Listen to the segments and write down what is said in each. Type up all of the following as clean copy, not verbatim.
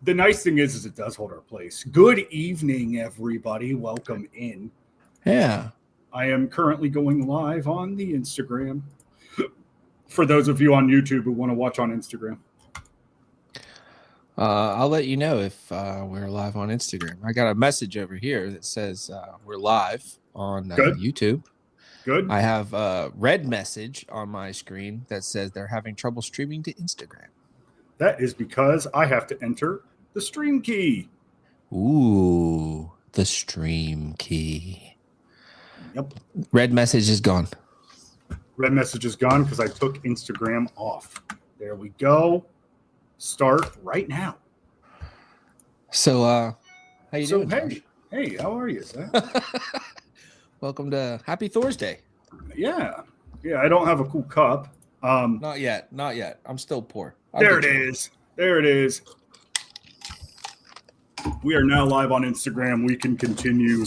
the nice thing is it does hold our place. Good evening, everybody. Welcome in. Yeah. I am currently going live on the Instagram. For those of you on YouTube who want to watch on Instagram. I'll let you know if we're live on Instagram. I got a message over here that says we're live on YouTube. Good. I have a red message on my screen that says they're having trouble streaming to Instagram. That is because I have to enter the stream key. Ooh, the stream key. Yep. Red message is gone. Red message is gone because I took Instagram off. There we go. Start right now. So, how you doing? Hey, how are you, Zach? Welcome to Happy Thursday. Yeah. I don't have a cool cup. Not yet. I'm still poor. There it is. We are now live on Instagram. We can continue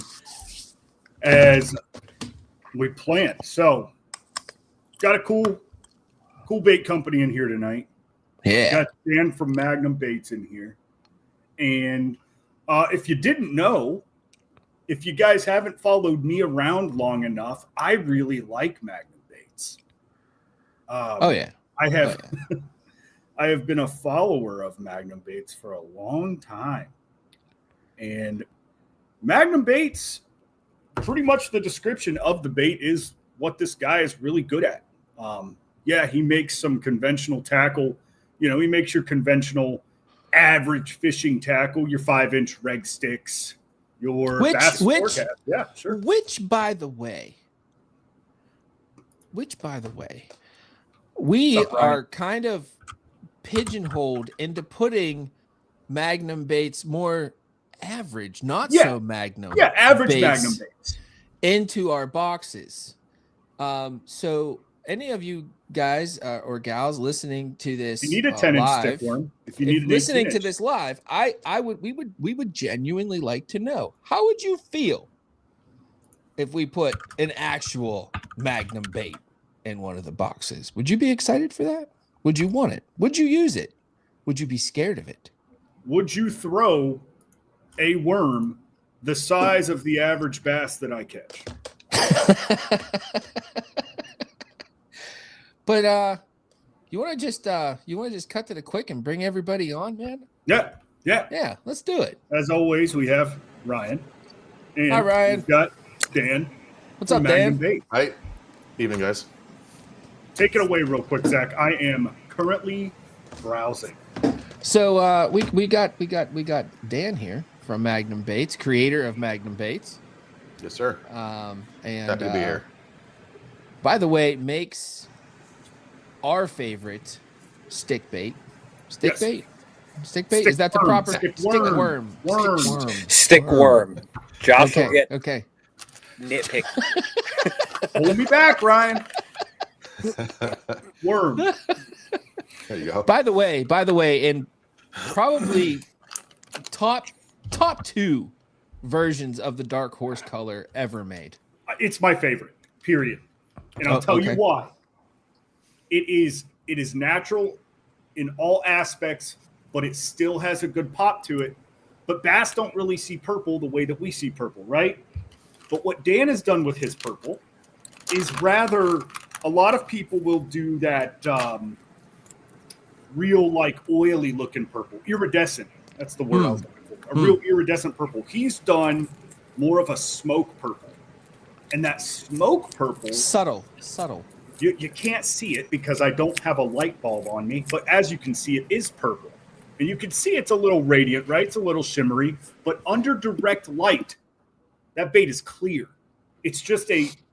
as we planned. So, got a cool bait company in here tonight. Yeah. Got Dan from Magnum Baits in here. And if you didn't know, if you guys haven't followed me around long enough, I really like Magnum Baits. I have been a follower of Magnum Baits for a long time. And Magnum Baits, pretty much the description of the bait is what this guy is really good at. He makes some conventional tackle. You know, he makes your conventional average fishing tackle, your 5-inch reg sticks, your bass forecast. Yeah, sure. Which, by the way, we are kind of pigeonholed into putting Magnum Baits more average, so Magnum. Yeah, average Magnum Baits into our boxes. So any of you guys or gals listening to this, if you need a 10-inch stickworm, if you need listening to this live, we would genuinely like to know, how would you feel if we put an actual Magnum bait in one of the boxes? Would you be excited for that? Would you want it? Would you use it? Would you be scared of it? Would you throw a worm the size of the average bass that I catch? But you want to just cut to the quick and bring everybody on, man? Yeah. Let's do it. As always, we have Ryan. And hi, Ryan. We've got Dan. What's up, Dan? Hi. Evening, guys. Take it away real quick, Zach. I am currently browsing. So we got Dan here from Magnum Baits, creator of Magnum Baits. Yes, sir. And happy to be here. By the way, makes our favorite stick bait. Stick bait. Is that the proper stickworm? Stickworm. Josh will get nitpick. Hold me back, Ryan. Worm. There you go. By the way, in probably top 2 versions of the dark horse color ever made. It's my favorite, period. And I'll tell you why. It is natural in all aspects, but it still has a good pop to it. But bass don't really see purple the way that we see purple, right? But what Dan has done with his purple is rather, a lot of people will do that real, like, oily looking purple. Iridescent. That's the word I was looking for. A real iridescent purple. He's done more of a smoke purple. And that smoke purple... Subtle. You can't see it because I don't have a light bulb on me. But as you can see, it is purple. And you can see it's a little radiant, right? It's a little shimmery. But under direct light, that bait is clear. It's just it's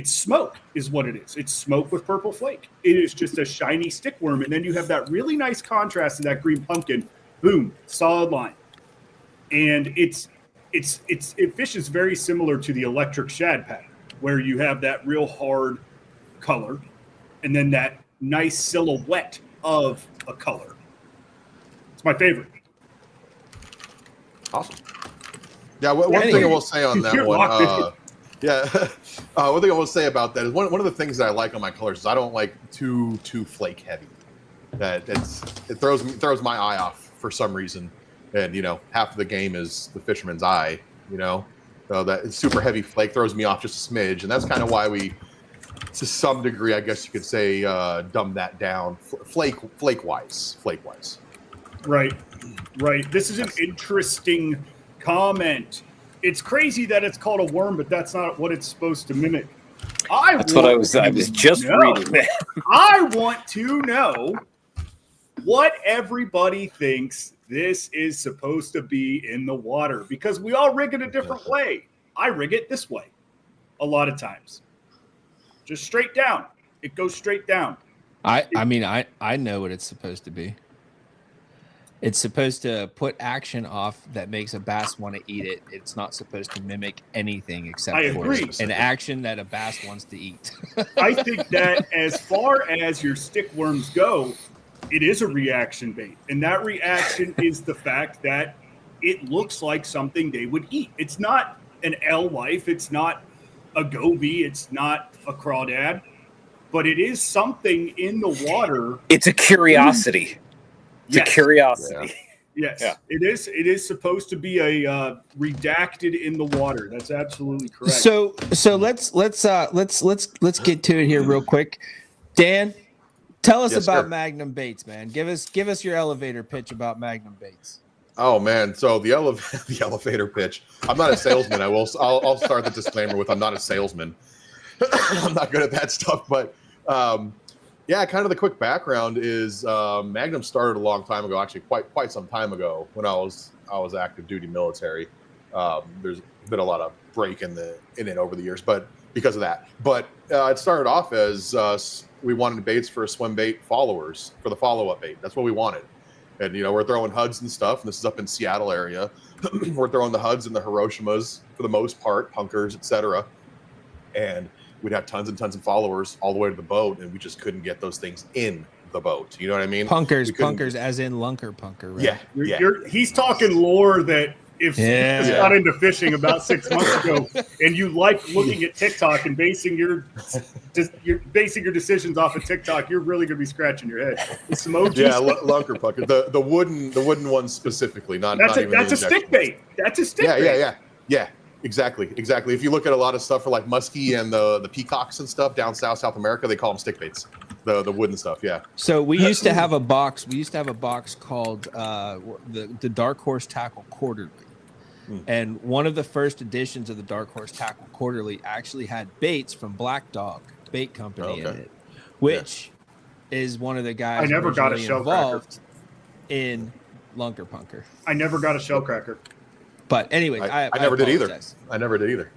smoke is what it is. It's smoke with purple flake. It is just a shiny stickworm. And then you have that really nice contrast to that green pumpkin. Boom, solid line. And it fishes very similar to the electric shad pattern, where you have that real hard color and then that nice silhouette of a color. It's my favorite. Awesome. Yeah, one thing I will say on that one, one thing I will say about that is one of the things that I like on my colors is I don't like too flake heavy. It throws my eye off for some reason. and half of the game is the fisherman's eye. So that super heavy flake throws me off just a smidge, and that's kind of why we, to some degree, I guess you could say, dumb that down flake wise. Right. This is an interesting comment. It's crazy that it's called a worm, but that's not what it's supposed to mimic. That's what I was just reading. I want to know what everybody thinks this is supposed to be in the water, because we all rig it a different way. I rig it this way a lot of times. Just straight down. It goes straight down. I know what it's supposed to be. It's supposed to put action off that makes a bass want to eat it. It's not supposed to mimic anything except for an action that a bass wants to eat. I think that as far as your stick worms go, it is a reaction bait. And that reaction is the fact that it looks like something they would eat. It's not an alewife. It's not a goby. It's not a crawdad. But it is something in the water. It's a curiosity. It's a curiosity. Yes, it is. It is supposed to be a redacted in the water. That's absolutely correct. So let's get to it here real quick. Dan, tell us about Magnum baits, man. Give us your elevator pitch about Magnum baits. Oh man, so the elevator pitch. I'm not a salesman. I'll start the disclaimer with I'm not a salesman. I'm not good at that stuff, but. Kind of the quick background is Magnum started a long time ago, actually quite some time ago when I was active duty military. There's been a lot of break in it over the years, but because of that. But it started off as we wanted baits for swim bait followers for the follow-up bait. That's what we wanted. And we're throwing HUDs and stuff, and this is up in Seattle area. We're throwing the HUDs and the Hiroshimas for the most part, punkers, etc. And we'd have tons and tons of followers all the way to the boat, and we just couldn't get those things in the boat. You know what I mean? Punkers, as in lunker punker, right? Yeah. He's talking lore that if you got into fishing about 6 months ago, and you like looking at TikTok and basing your decisions off of TikTok, you're really going to be scratching your head. It's emojis. Yeah, lunker punker. The wooden ones specifically. That's a stick bait. That's a stick bait. Yeah. Exactly. If you look at a lot of stuff for like muskie and the peacocks and stuff down South America, they call them stick baits, the wooden stuff. Yeah. So we used to have a box. Called the Dark Horse Tackle Quarterly, and one of the first editions of the Dark Horse Tackle Quarterly actually had baits from Black Dog Bait Company in it, which is one of the guys. I never got a involved in lunker punker. I never got a shellcracker. But anyway, I never did either. I never did either.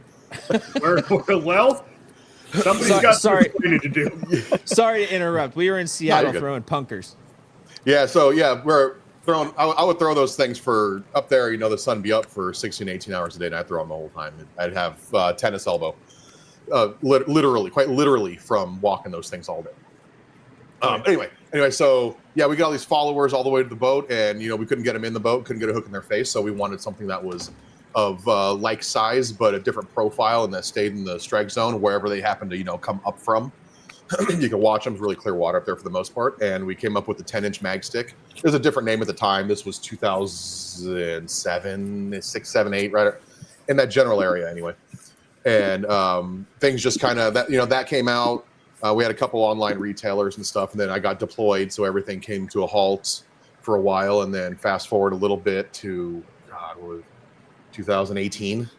Well, somebody's got something to do. Sorry to interrupt. We were in Seattle throwing punkers. Yeah, so we're throwing. I would throw those things for up there. The sun be up for 16, 18 hours a day, and I'd throw them the whole time. I'd have tennis elbow, literally, quite literally, from walking those things all day. Anyway, so we got all these followers all the way to the boat, and we couldn't get them in the boat, couldn't get a hook in their face, so we wanted something that was of like size but a different profile, and that stayed in the strike zone wherever they happened to come up from. You can watch them; it's really clear water up there for the most part. And we came up with the 10-inch mag stick. There's a different name at the time. This was 2007, 6, 7, 8, right in that general area, anyway. And things just kind of that came out. We had a couple online retailers and stuff, and then I got deployed, so everything came to a halt for a while. And then fast forward a little bit to 2018,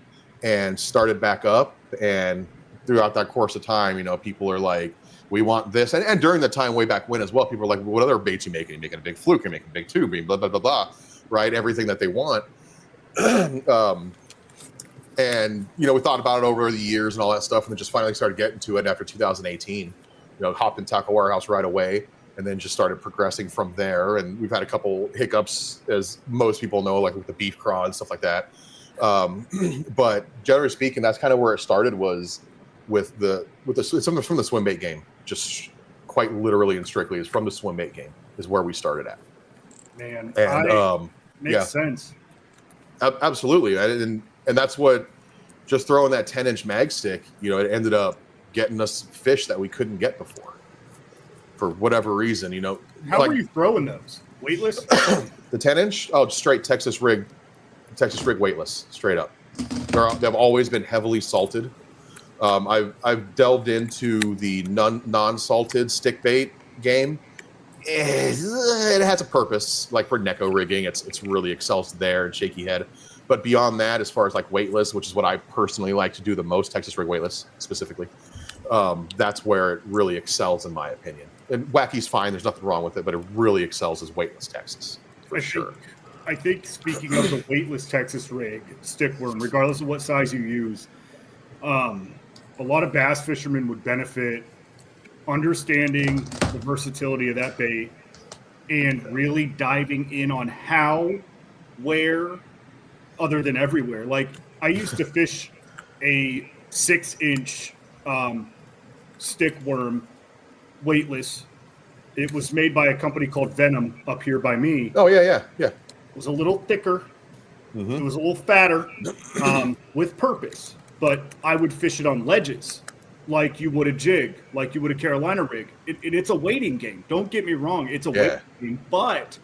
and started back up. And throughout that course of time, people are like, "We want this," and during the time way back when as well, people are like, "What other baits you making? You making a big fluke? You making a big tube? Blah blah blah blah." Right? Everything that they want. And we thought about it over the years and all that stuff, and then just finally started getting to it after 2018. Hopped in Tackle Warehouse right away, and then just started progressing from there. And we've had a couple hiccups, as most people know, like with the beef craw and stuff like that. But generally speaking, that's kind of where it started, was with something from the swim bait game. Just quite literally and strictly, is from the swim bait game is where we started at. Man, and makes sense. Absolutely, and that's what, just throwing that 10-inch mag stick, it ended up getting us fish that we couldn't get before for whatever reason. How were you throwing those? Weightless? The 10-inch, straight Texas rig weightless, straight up. They've always been heavily salted. I've delved into the non-salted stick bait game. It has a purpose, like for Neko rigging. It's really excels there and shaky head. But beyond that, as far as like weightless, which is what I personally like to do the most, Texas rig weightless specifically, that's where it really excels in my opinion. And Wacky's fine, there's nothing wrong with it, but it really excels as weightless Texas for sure. I think speaking of the weightless Texas rig stickworm, regardless of what size you use, a lot of bass fishermen would benefit understanding the versatility of that bait and really diving in on how, where, other than everywhere. Like I used to fish a 6-inch stickworm weightless. It was made by a company called Venom up here by me. Oh yeah. It was a little thicker. Mm-hmm. It was a little fatter, with purpose. But I would fish it on ledges, like you would a jig, like you would a Carolina rig. It's a waiting game. Don't get me wrong. It's a waiting game. But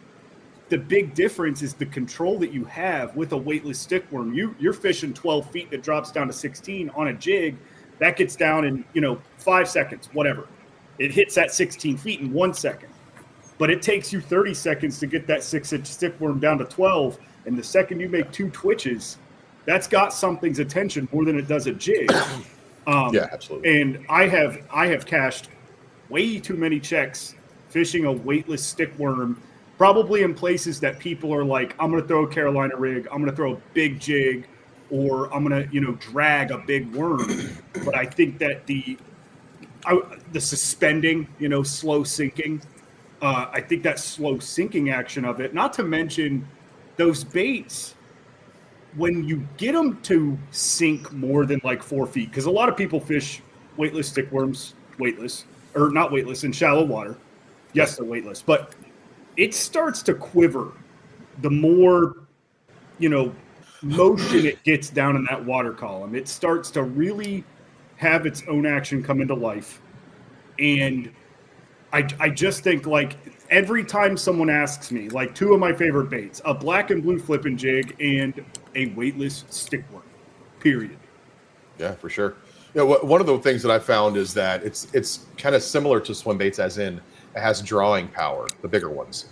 the big difference is the control that you have with a weightless stickworm. You're fishing 12 feet that drops down to 16 on a jig. That gets down in 5 seconds, whatever. It hits that 16 feet in 1 second. But it takes you 30 seconds to get that 6-inch stickworm down to 12. And the second you make 2 twitches, that's got something's attention more than it does a jig. Yeah, absolutely. And I have cashed way too many checks fishing a weightless stickworm, probably in places that people are like, I'm going to throw a Carolina rig, I'm going to throw a big jig, or I'm going to drag a big worm. But I think that the suspending, slow sinking, I think that slow sinking action of it, not to mention those baits, when you get them to sink more than like 4 feet, because a lot of people fish weightless stickworms, not weightless in shallow water. Yes, they're weightless, but it starts to quiver the more, motion it gets down in that water column. It starts to really have its own action come into life. And I just think, like, every time someone asks me, like, 2 of my favorite baits, a black and blue flipping jig and a weightless stickworm, period. Yeah, for sure. One of the things that I found is that it's kind of similar to swim baits, as in it has drawing power, the bigger ones.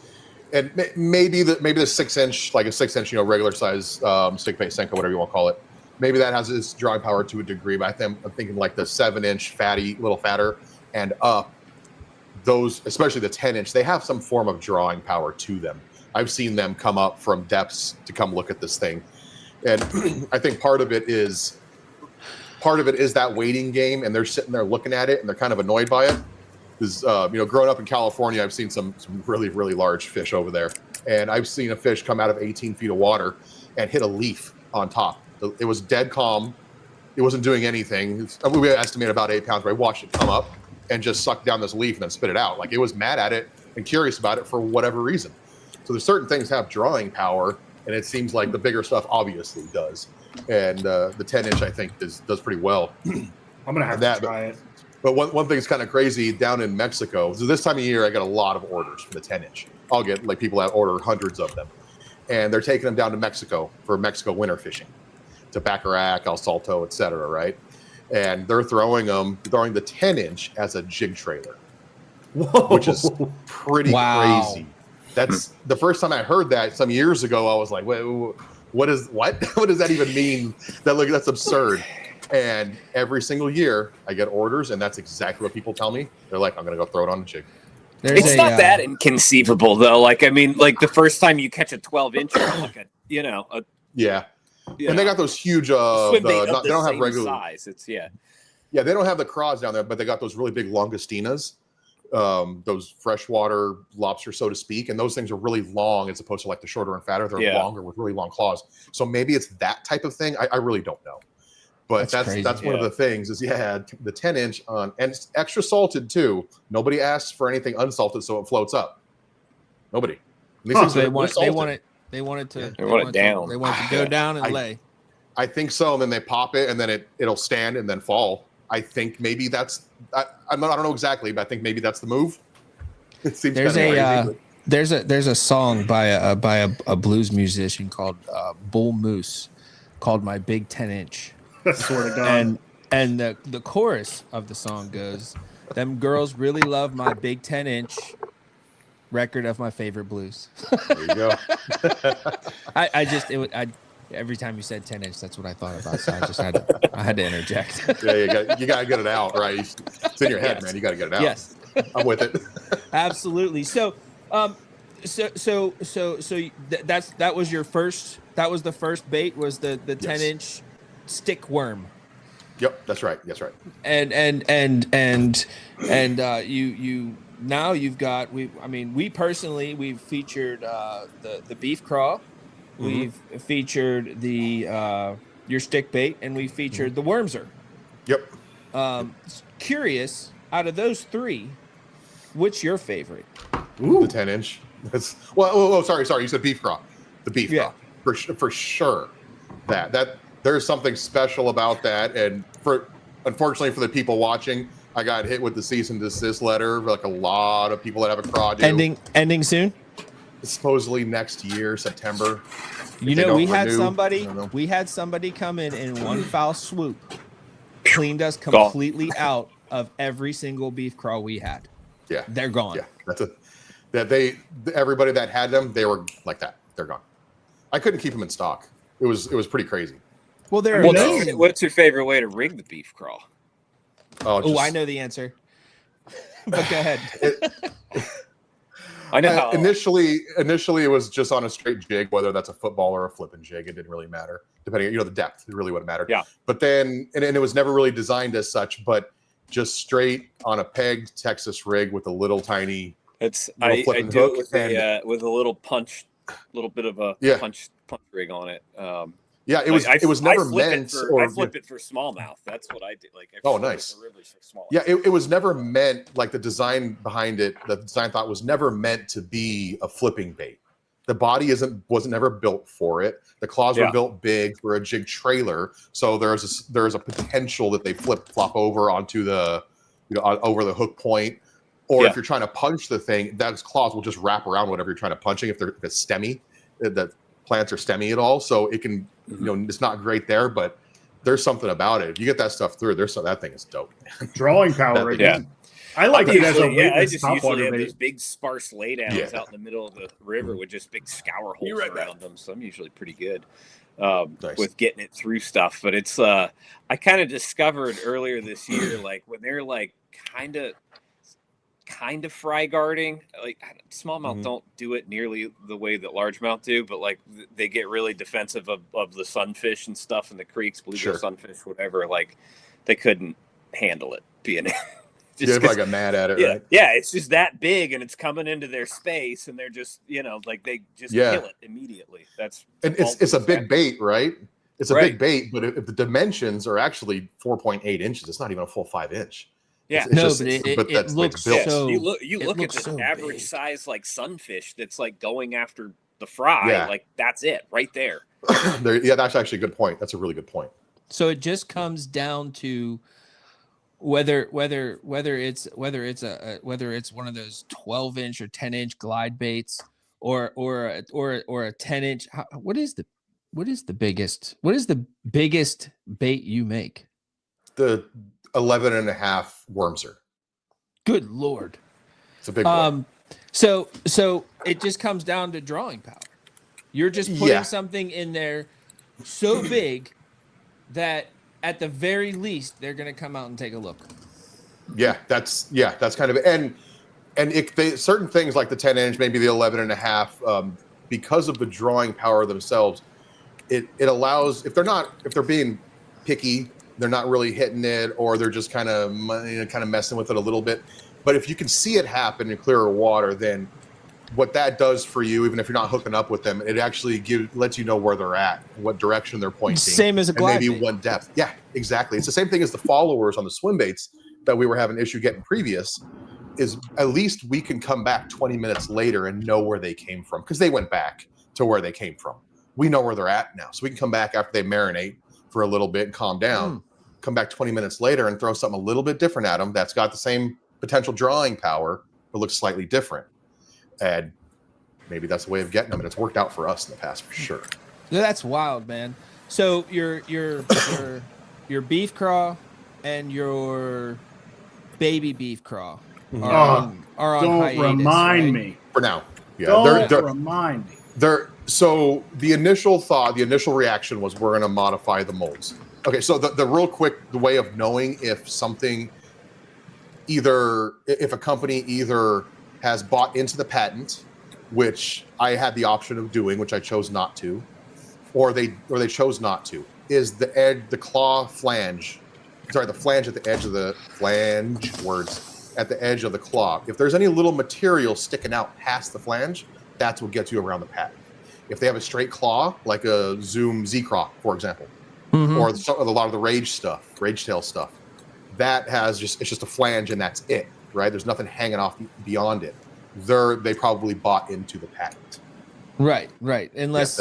And maybe the 6-inch, like a 6-inch, regular size stick bait, Senko, whatever you want to call it. Maybe that has its drawing power to a degree, but I'm thinking like the 7-inch little fatter and up. Those, especially the 10-inch, they have some form of drawing power to them. I've seen them come up from depths to come look at this thing. And I think part of it is that waiting game, and they're sitting there looking at it, and they're kind of annoyed by it. Because growing up in California, I've seen some really, really large fish over there, and I've seen a fish come out of 18 feet of water and hit a leaf on top. It was dead calm. It wasn't doing anything. We estimate about 8 pounds, but I watched it come up and just suck down this leaf and then spit it out. Like, it was mad at it and curious about it for whatever reason. So there's certain things have drawing power, and it seems like the bigger stuff obviously does. And the 10-inch, I think, does pretty well. I'm gonna have to try it. But one thing that's kind of crazy down in Mexico. So this time of year, I get a lot of orders for the 10-inch. I'll get like people that order hundreds of them, and they're taking them down to Mexico for Mexico winter fishing, to Bacarac, El Salto, etc. Right? And they're throwing the 10-inch as a jig trailer, which is pretty crazy. That's the first time I heard that some years ago. I was like, wait, what does that even mean? That's absurd. And every single year I get orders, and that's exactly what people tell me. They're like, I'm going to go throw it on a jig. It's not that inconceivable, though. Like, I mean, like the first time you catch a 12-inch, like yeah. And they got those huge, they don't have regular size. Yeah, they don't have the craws down there, but they got those really big langostinas, those freshwater lobster, so to speak. And those things are really long as opposed to like the shorter and fatter. They're longer with really long claws. So maybe it's that type of thing. I really don't know. But that's one of the things is, the 10-inch on, and it's extra salted too. Nobody asks for anything unsalted, so it floats up. Nobody. They want it to down. They want it to go down and lay. I think so. And then they pop it, and then it'll stand and then fall. I think maybe that's. I don't know exactly, but I think maybe that's the move. It seems there's kind of crazy. There's a song by a blues musician called Bull Moose called "My Big 10-Inch," I swear to God. and the chorus of the song goes, "Them girls really love my big 10-inch record of my favorite blues." There you go. Every time you said 10-inch, that's what I thought about. So I had to interject. Yeah, you got to get it out, right? It's in your head, Yes. man. You got to get it out. Yes, I'm with it. absolutely. So, that was your first. That was the first bait. Was the 10-inch stick worm. Yep, that's right. That's right. And you now you've got we personally we've featured the beef craw, we've featured the your stick bait, and we featured the wormser. Yep. Curious, out of those three, which your favorite? The 10-inch. That's sorry. You said beef craw. The beef craw for sure. That there's something special about that, and unfortunately for the people watching, I got hit with the cease and desist letter. Like a lot of people that have a craw do. Ending soon. Supposedly next year, September. We had somebody come in one foul swoop, cleaned us completely out of every single beef craw we had. Yeah, they're gone. Yeah, everybody that had them, they were like that. They're gone. I couldn't keep them in stock. It was pretty crazy. Well, what's your favorite way to rig the beef craw? Oh, I know the answer. But go ahead. I know. Initially, it was just on a straight jig, whether that's a football or a flipping jig. It didn't really matter, depending on the depth. It really wouldn't matter. Yeah. But then, and it was never really designed as such, but just straight on a pegged Texas rig with a little tiny. I do it with a little punch, little bit of a punch rig on it. It was never meant. I flip it for smallmouth. That's what I did. Nice. Yeah, it was never meant, like the design behind it. The design thought was never meant to be a flipping bait. The body wasn't never built for it. The claws were built big for a jig trailer, so there's a potential that they flop over onto the over the hook point. Or if you're trying to punch the thing, those claws will just wrap around whatever you're trying to punching. If it's STEMmy, the plants are STEMmy at all, so it can, it's not great there, but there's something about it. If you get that stuff through, that thing is dope. Drawing power again. I like it as a I just usually have those big sparse laydowns out in the middle of the river with just big scour holes around them. So I'm usually pretty good with getting it through stuff. But it's I kind of discovered earlier this year, like when they're like kind of fry guarding, like smallmouth don't do it nearly the way that largemouth do, but like they get really defensive of the sunfish and stuff in the creeks, bluegill sunfish, whatever. Like they couldn't handle it being I got mad at it. Right? Yeah, it's just that big and it's coming into their space and they're just like they just kill it immediately. It's a big bait, right? It's a big bait, but if the dimensions are actually 4.8 inches, it's not even a full 5-inch. Yeah, it looks built. So. You look at the average size like sunfish that's like going after the fry, like that's it right there. That's actually a good point. That's a really good point. So it just comes down to whether it's one of those 12-inch or 10-inch glide baits or a 10-inch. What is the biggest bait you make? The 11.5 wormser. Good Lord. It's a big one. So it just comes down to drawing power. You're just putting something in there so big that at the very least they're going to come out and take a look. That's kind of it. And certain things like the 10-inch, maybe the 11.5, because of the drawing power themselves, it allows, if they're being picky, they're not really hitting it, or they're just kind of messing with it a little bit. But if you can see it happen in clearer water, then what that does for you, even if you're not hooking up with them, it actually lets you know where they're at, what direction they're pointing. Same as a glide maybe bait. What depth. Yeah, exactly. It's the same thing as the followers on the swim baits that we were having issue getting previous. Is at least we can come back 20 minutes later and know where they came from, because they went back to where they came from. We know where they're at now, so we can come back after they marinate for a little bit and calm down. Come back 20 minutes later and throw something a little bit different at them that's got the same potential drawing power but looks slightly different. And maybe that's the way of getting them, and it's worked out for us in the past for sure. That's wild, man. So your beef craw and your baby beef craw are on don't hiatus, remind right? me. For now, yeah. Don't remind me. So the initial reaction was we're going to modify the molds. Okay, so the real quick, the way of knowing if something if a company either has bought into the patent, which I had the option of doing, which I chose not to, or they chose not to, is the flange at the edge of the at the edge of the claw. If there's any little material sticking out past the flange, that's what gets you around the patent. If they have a straight claw, like a Zoom Z-Craw, for example, or a lot of the Rage Tail stuff, that has it's just a flange and that's it, right? There's nothing hanging off beyond it. They probably bought into the patent. Right. Unless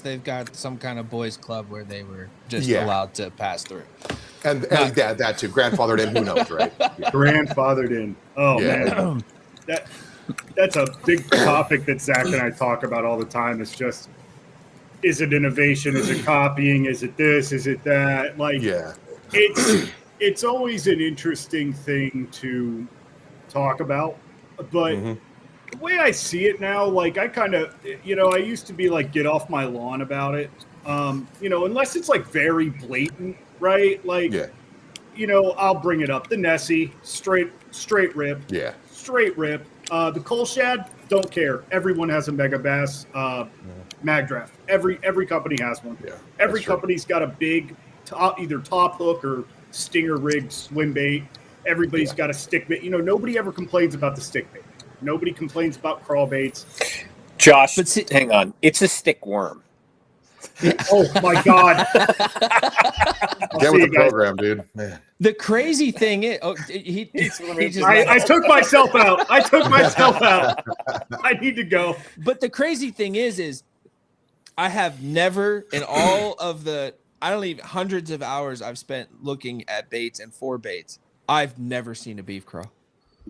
they've got some kind of boys club where they were just allowed to pass through. And that too, grandfathered in, who knows, right? Yeah. Grandfathered in. Oh man, that's a big topic that Zach and I talk about all the time. It's just, is it innovation? Is it copying? Is it this? Is it that? Like, it's always an interesting thing to talk about, but the way I see it now, like I kind of, I used to be like, get off my lawn about it. Unless it's like very blatant, right? Like, I'll bring it up. The Nessie, straight rip. Yeah. Straight rip. The Cole Shad, don't care. Everyone has a Mega Bass mag draft. Every company has one. Yeah, every company's got a big either top hook or stinger rigged swim bait. Everybody's got a stick bait. Nobody ever complains about the stick bait. Nobody complains about crawl baits. Josh, hang on. It's a stick worm. Oh my God! Get with the program, dude. Man. The crazy thing is, I took myself out. I need to go. But the crazy thing is I have never, in all of the, I don't even, hundreds of hours I've spent looking at baits and for baits, I've never seen a beef craw.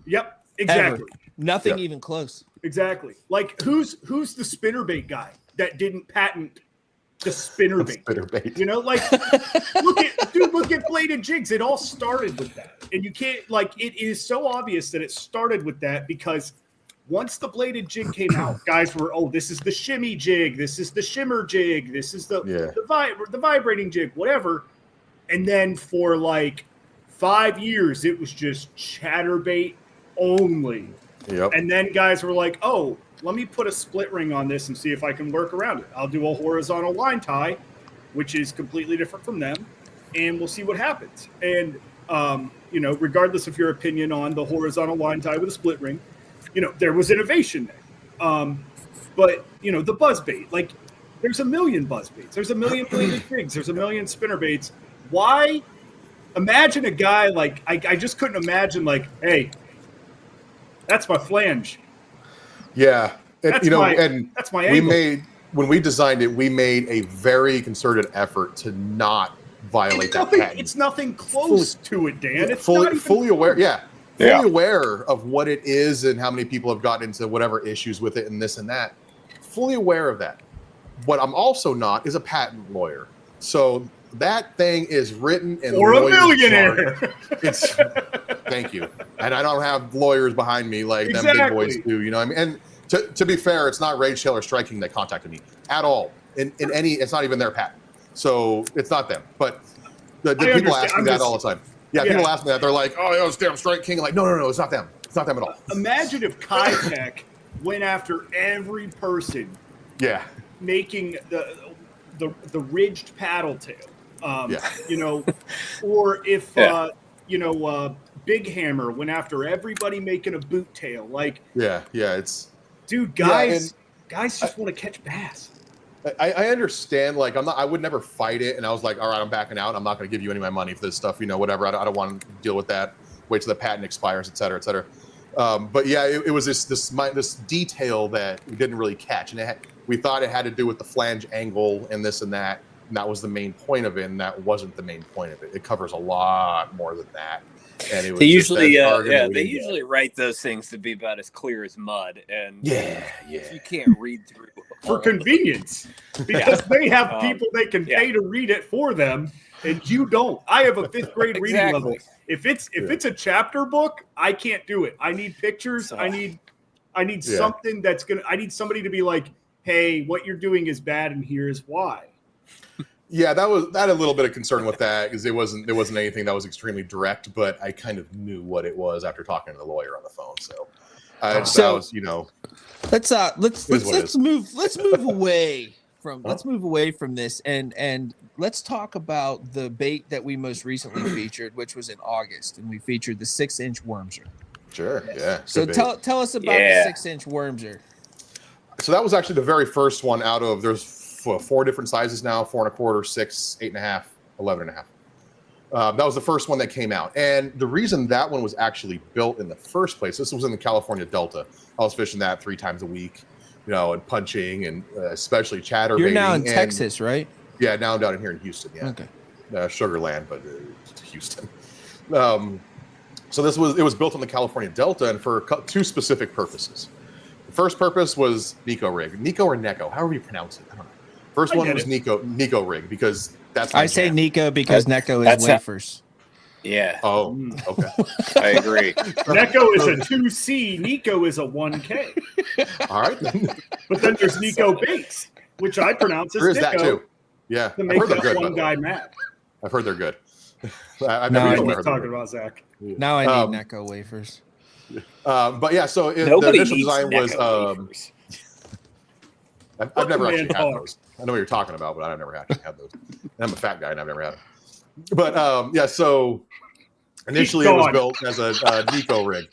Yep, exactly. Ever. Nothing even close. Exactly. Like who's the spinnerbait guy that didn't patent the spinnerbait? Look at bladed jigs. It all started with that. And you can't, it is so obvious that it started with that because once the bladed jig came out, guys were, this is the shimmy jig, this is the shimmer jig, this is the vibrating jig, whatever. And then for 5 years, it was just chatterbait only. Yep. And then guys were like, let me put a split ring on this and see if I can work around it. I'll do a horizontal line tie, which is completely different from them, and we'll see what happens. And, regardless of your opinion on the horizontal line tie with a split ring, there was innovation there. But, the buzz bait, there's a million buzz baits. There's a million bladed jigs. There's a million spinner baits. Why? Imagine a guy I just couldn't imagine hey, that's my flange. Yeah. That's my angle. When we designed it, we made a very concerted effort to not violate that patent. It's nothing close to it, Dan. It's fully aware. Yeah. Fully aware of what it is and how many people have gotten into whatever issues with it and this and that. Fully aware of that. What I'm also not is a patent lawyer. So that thing is written in or a millionaire. Thank you. And I don't have lawyers behind me like them big boys do. You know what I mean? And to be fair, it's not Rage Tail or Striking that contacted me at all. In any, it's not even their patent. So it's not them. But the people ask me that all the time. Yeah, people ask me that. They're like, it's damn Strike King. I'm like, no, it's not them. It's not them at all. Imagine if Kai-Tech went after every person making the ridged paddle tail. Or if Big Hammer went after everybody making a boot tail. It's dude, guys just want to catch bass. I understand. I would never fight it, and I was like, all right, I'm backing out. I'm not going to give you any of my money for this stuff. Whatever. I don't want to deal with that. Wait till the patent expires, et cetera, et cetera. But yeah, it was this detail that we didn't really catch, and we thought it had to do with the flange angle and this and that. And that was the main point of it, and that wasn't the main point of it. It covers a lot more than that. And it was they usually write those things to be about as clear as mud, and you can't read through for convenience because they have people they can pay to read it for them, and you don't. I have a 5th grade reading level. If it's a chapter book, I can't do it. I need pictures. I need something that's gonna. I need somebody to be like, "Hey, what you're doing is bad, and here's why." Yeah, that had a little bit of concern with that because there wasn't anything that was extremely direct, but I kind of knew what it was after talking to the lawyer on the phone. So, that was, let's move away from this and let's talk about the bait that we most recently featured, which was in August, and we featured the 6-inch Wormser. Sure, yeah. So tell us about the 6-inch Wormser. So that was actually the very first one out of there's 4 different sizes now: 4 1/4, 6, 8.5, 11.5. That was the first one that came out, and the reason that one was actually built in the first place, this was in the California Delta. I was fishing that 3 times a week, and punching, and especially chatterbaiting. You're now in Texas, right? Yeah, now I'm down here in Houston. Yeah, okay, Sugarland, but Houston. So it was built on the California Delta, and for 2 specific purposes. The first purpose was Nico rig, Nico or Neko, however you pronounce it. I don't know. First one was Nico rig because that's. I say Nico because Neko is wafers. Yeah. Oh, okay. I agree. Neko is a 2C. Nico is a 1K. All right. But then there's Nico Bakes, which I pronounce as There is Nico. that too. Yeah. To make that one guy mad. I've heard they're good. I've never heard talking about Zach. Now I need Neko wafers. But yeah, so the initial design was. I've never actually had those. I know what you're talking about, but I've never actually had those. And I'm a fat guy, and I've never had them. But yeah, so initially it was built as a Nico rig,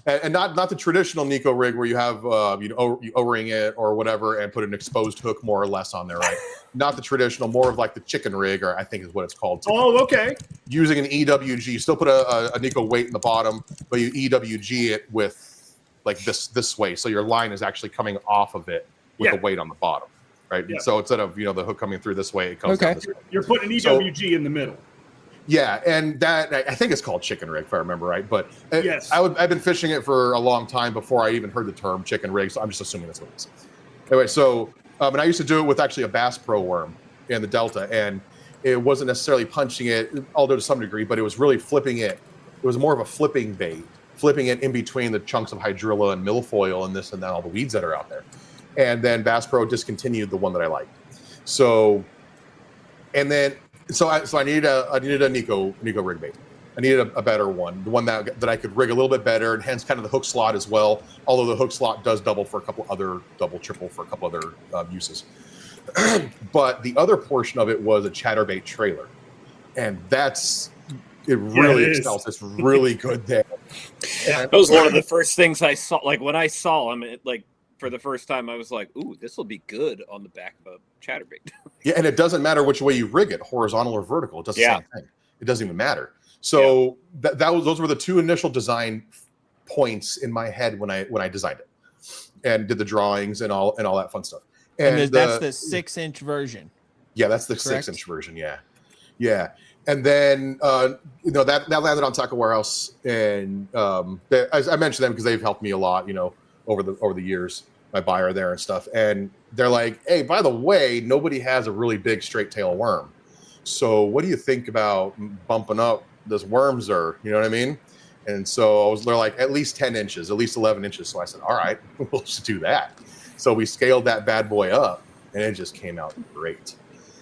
and not the traditional Nico rig where you have you O-ring it or whatever and put an exposed hook more or less on there, right? Not the traditional, more of like the chicken rig, or I think is what it's called. Oh, okay. Using an EWG, you still put a Nico weight in the bottom, but you EWG it with like this way, so your line is actually coming off of it with a weight on the bottom, right? Yeah. So instead of the hook coming through this way, it comes down this way. You're putting an EWG in the middle. Yeah, and that I think it's called chicken rig if I remember right. But yes, I've been fishing it for a long time before I even heard the term chicken rig, so I'm just assuming that's what it is. Anyway, so and I used to do it with actually a Bass Pro worm in the Delta, and it wasn't necessarily punching it, although to some degree, but it was really flipping it. It was more of a flipping bait, flipping it in between the chunks of hydrilla and milfoil and this and that, all the weeds that are out there. And then Bass Pro discontinued the one that I liked. So, and then I needed a Nico rig bait. I needed a better one, the one that I could rig a little bit better, and hence kind of the hook slot as well. Although the hook slot does double for a couple other triple for a couple other uses. But the other portion of it was a chatterbait trailer, and it really excels. It's really good there. That was one of the first things I saw. Like when I saw him, for the first time, I was like, "Ooh, this will be good on the back of a chatterbait." Yeah, and it doesn't matter which way you rig it, horizontal or vertical. It does the same thing. It doesn't even matter. So those were the 2 initial design points in my head when I designed it and did the drawings and all that fun stuff. And that's the 6-inch version. Yeah, that's the 6-inch version. Yeah. And then that landed on Tackle Warehouse, and as I mentioned them because they've helped me a lot, over the years. My buyer there and stuff, and they're like, "Hey, by the way, nobody has a really big straight tail worm. So what do you think about bumping up this Wormser?" You know what I mean? And so they're like, at least 10 inches, at least 11 inches. So I said, all right, we'll just do that. So we scaled that bad boy up, and it just came out great.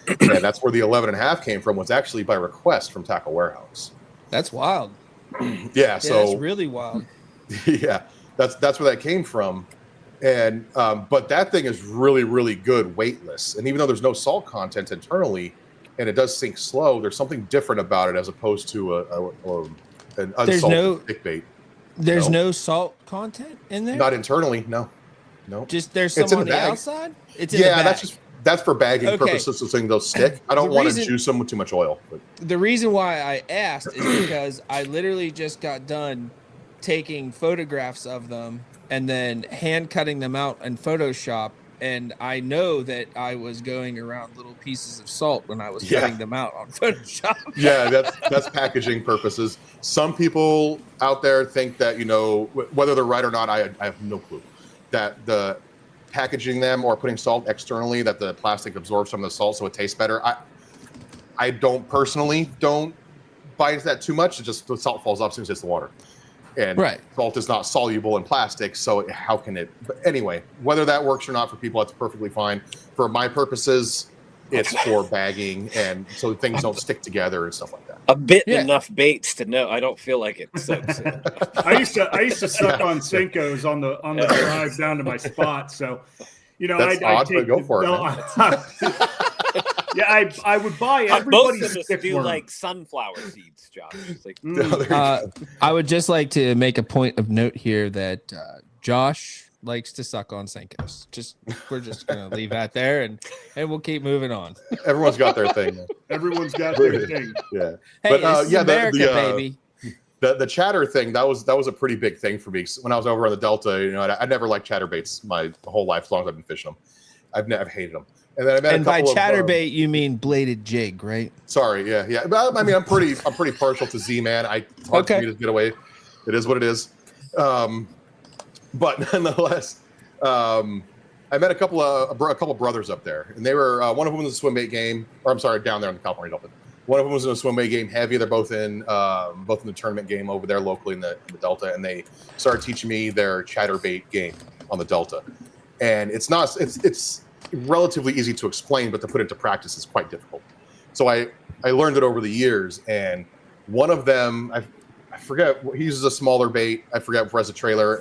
And that's where the 11.5 came from, was actually by request from Tackle Warehouse. That's wild. Yeah, so that's really wild. Yeah, that's where that came from. And but that thing is really, really good weightless. And even though there's no salt content internally, and it does sink slow, there's something different about it as opposed to an unsalted stick bait. There's no salt content in there? Not internally, no. Just there's some on the outside? It's in the bag. That's for bagging purposes, so they'll stick. I don't want to juice them with too much oil. But. The reason why I asked is because I literally just got done taking photographs of them and then hand cutting them out in Photoshop and I know that I was going around little pieces of salt when I was cutting them out on Photoshop. Yeah, that's packaging purposes. Some people out there think that, whether they're right or not, I have no clue, that the packaging them or putting salt externally, that the plastic absorbs some of the salt so it tastes better. I don't buy into that too much. It's just the salt falls off as soon as it hits the water. And salt is not soluble in plastic, so how can it? But anyway, whether that works or not for people, that's perfectly fine. For my purposes, it's for bagging, and so things don't stick together and stuff like that. I've bitten enough baits to know I don't feel like it soaks in. I used to suck on Senkos on the drive down to my spot. So, that's odd, but go for it. Yeah, I would buy everybody's most of us stick do worm. like sunflower seeds, Josh. It's like, I would just like to make a point of note here that Josh likes to suck on Senkos. We're just gonna leave that there, and we'll keep moving on. Everyone's got their thing. Everyone's got their thing. Yeah. Hey, but America, baby. The chatter thing, that was a pretty big thing for me. When I was over on the Delta, I never liked chatterbaits my whole life, as long as I've been fishing them. I've hated them. And then I met and by chatterbait, you mean bladed jig, right? Sorry, yeah. But I mean, I'm pretty partial to Z-Man. It's hard for me to get away. It is what it is. But nonetheless, I met a couple brothers up there, and they were one of them was a swim bait game, or I'm sorry, down there in the California Delta. One of them was in a swim bait game heavy. They're both in the tournament game over there locally in the Delta, and they started teaching me their chatterbait game on the Delta. And it's relatively easy to explain, but to put into practice is quite difficult. So I learned it over the years, and one of them, I forget, he uses a smaller bait. I forget as a trailer,